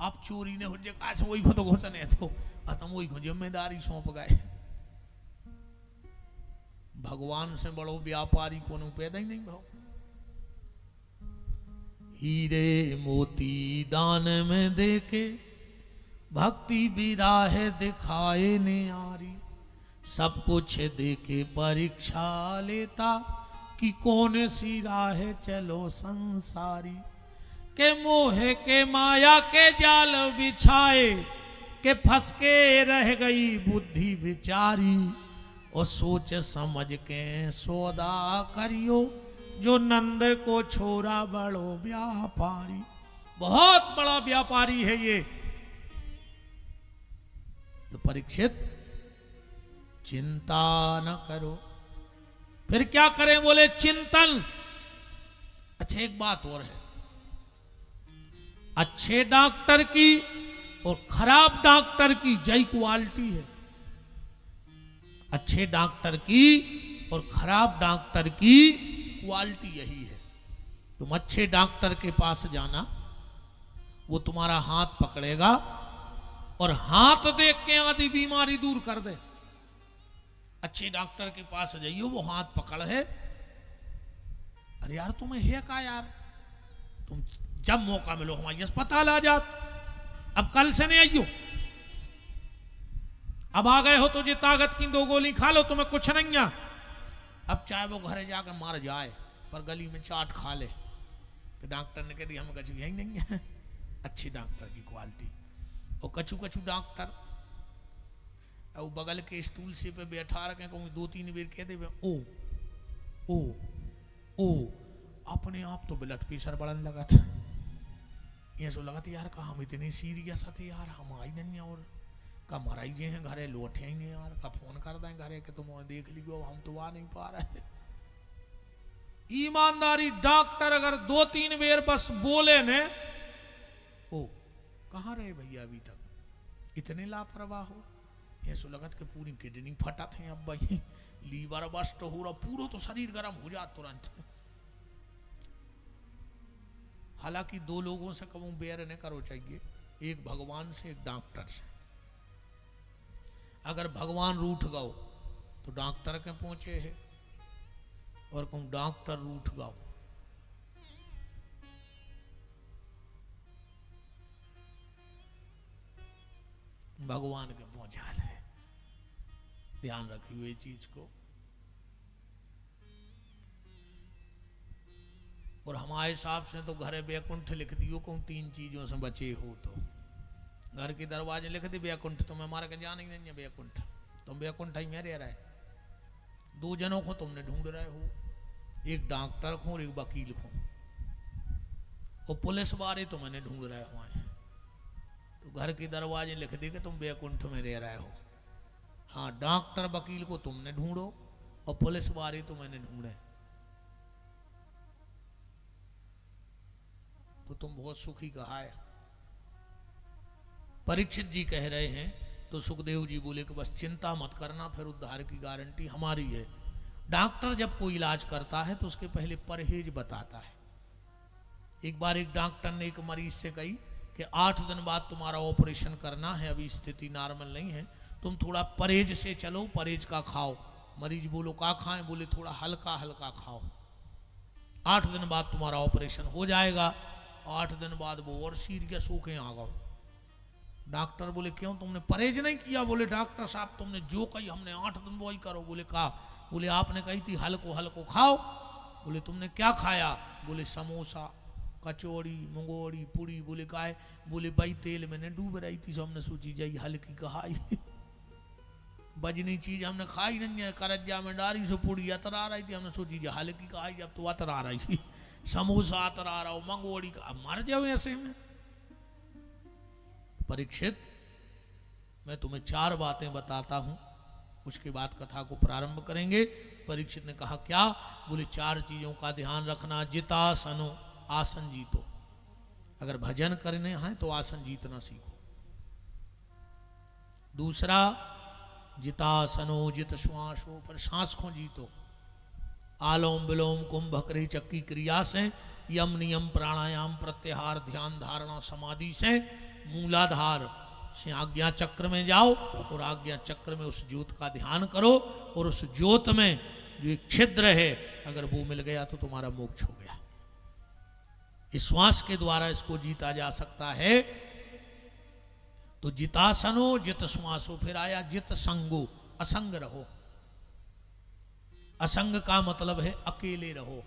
अब चोरी ने हुज्जे काश वही को तो घुसने तो तुम वही को जिम्मेदारी सौंप गए। भगवान से बड़ो व्यापारी को पैदा ही नहीं भाव। हीरे मोती दान में देके भक्ति बिराह दिखाए ने आरी, सब कुछ देके परीक्षा लेता कि कौन सी राह चलो संसारी। के मोह के माया के जाल बिछाए के फंस के रह गई बुद्धि बिचारी, और सोच समझ के सौदा करियो जो नंद को छोरा बड़ो व्यापारी। बहुत बड़ा व्यापारी है ये। तो परीक्षित चिंता न करो। फिर क्या करें? बोले चिंतन। अच्छा, एक बात और है, अच्छे डॉक्टर की और खराब डॉक्टर की जय क्वालिटी है। अच्छे डॉक्टर की और खराब डॉक्टर की क्वालिटी यही है। तुम अच्छे डॉक्टर के पास जाना, वो तुम्हारा हाथ पकड़ेगा और हाथ देख के आधी बीमारी दूर कर दे। अच्छे डॉक्टर के पास जाइयो, वो हाथ पकड़ है, अरे यार तुम्हें है का यार, तुम जब मौका मिलो हमारे अस्पताल आ जात, अब कल से नहीं आइयो, अब आ गए हो तो जी ताकत की 2 गोली खा लो, तुम्हें कुछ नहीं है। अब चाहे वो घरे जाकर मार जाए पर गली में चाट खा ले, तो डॉक्टर ने कह दिया हमें कछु यही नहीं है। अच्छी डॉक्टर की क्वालिटी। और कछु कछु डॉक्टर वो बगल के स्टूल से पे बैठा रखे, कहूँ 2-3 बेर कह दे ओ ओ ओ, अपने आप तो ब्लड प्रेशर बढ़ने लगा था। ये सो लगा था यार का हम इतने सीरियस थे यार, हम आई नहीं और का मराई जे हैं घरे लौटे ही नहीं यार, का फोन कर दें घरे कि तुम देख लियो हम तो आ नहीं पा रहे। ईमानदारी डॉक्टर अगर 2-3 बेर बस बोले ने ओ कहाँ रहे भैया अभी तक, इतने लापरवाह हो। ये सो लगत कि पूरी किडनी फटा थे अब भाई, लीवर बस्ट हो रहा, पूरा तो शरीर गर्म हो जाता तुरंत। हालांकि 2 लोगों से कहूँ बेर न करो चाहिए, एक भगवान से एक डॉक्टर से। अगर भगवान रूठ गओ तो डॉक्टर के पहुंचे है, और कहूँ डॉक्टर रूठ गओ भगवान के पहुंचा दे। ध्यान रखिए ये चीज को। और हमारे हिसाब से तो घरे बैकुंठ लिख दियो, कहूँ 3 चीजों से बचे हो तो घर के दरवाजे लिख दी बैकुंठ, तुम्हें मार के जाना ही नहीं है बैकुंठ, तुम बैकुंठ ही में रह रहे। 2 जनों को तुमने ढूंढ रहे हो, एक डॉक्टर को और एक वकील को, और पुलिस वाले तुम्हें ढूंढ रहे हो। तो घर के दरवाजे लिख दे कि तुम बैकुंठ में रह रहे हो। हाँ, डॉक्टर वकील को तुमने ढूंढो और पुलिस वाले तुम्हें ढूंढे, तो तुम बहुत सुखी कहा है। परीक्षित जी कह रहे हैं तो सुखदेव जी बोले कि बस चिंता मत करना, फिर उद्धार की गारंटी हमारी है। डॉक्टर जब कोई इलाज करता है तो उसके पहले परहेज बताता है। एक बार एक डॉक्टर ने एक मरीज से कही कि 8 दिन बाद तुम्हारा ऑपरेशन करना है, अभी स्थिति नॉर्मल नहीं है, तुम थोड़ा परहेज से चलो, परहेज का खाओ। मरीज बोलो का खाएं, बोले थोड़ा हल्का हल्का खाओ, 8 दिन बाद तुम्हारा ऑपरेशन हो जाएगा। 8 दिन बाद वो और सीरियस होके आ गए। डॉक्टर बोले क्यों, तुमने परहेज नहीं किया? बोले डॉक्टर साहब तुमने जो कही हमने 8 दिन वही करो। बोले कहा? बोले आपने कही थी हल्को हल्को खाओ। बोले तुमने क्या खाया? बोले समोसा, कचौड़ी, मंगोड़ी, पूड़ी। बोले का है? बोले भाई तेल में नहीं डूब रही थी, so हमने सोची जाई हल्की कहाई बजनी चीज हमने खाई नहीं है, करज्जा में डारी सो पूड़ी अतरा रही थी, हमने सोची जा हल्की कहाई, जब तो अतरा रही थी। समोसा अतरा रहा हो, मंगोड़ी का, मर जाओ ऐसे में। परीक्षित, मैं तुम्हें 4 बातें बताता हूं, उसके बाद कथा को प्रारंभ करेंगे। परीक्षित ने कहा क्या? बोले 4 चीजों का ध्यान रखना। जितासनो, आसन जीतो। अगर भजन करने हैं तो आसन जीतना सीखो। दूसरा, जितासनो जित श्वासो, पर सांस को जीतो। आलोम विलोम कुंभकरी चक्की क्रिया से, यम नियम प्राणायाम प्रत्याहार ध्यान धारणा समाधि से मूलाधार से आज्ञा चक्र में जाओ, और आज्ञा चक्र में उस ज्योत का ध्यान करो, और उस ज्योत में जो एक छिद्र है अगर वो मिल गया तो तुम्हारा मोक्ष हो गया। इस श्वास के द्वारा इसको जीता जा सकता है। तो जितासनो जित श्वासो, फिर आया जित संगो, असंग रहो। असंग का मतलब है अकेले रहो।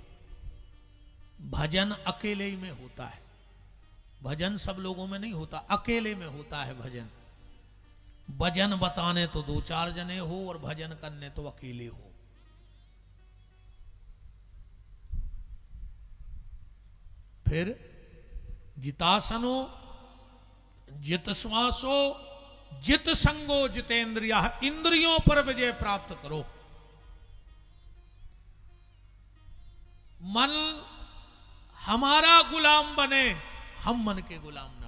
भजन अकेले ही में होता है, भजन सब लोगों में नहीं होता, अकेले में होता है भजन। भजन बताने तो 2-4 जने हो, और भजन करने तो अकेले हो। फिर जितासनो जित श्वासो जित संगो जितेंद्रिया, इंद्रियों पर विजय प्राप्त करो। मन हमारा गुलाम बने, हम मन के गुलाम ना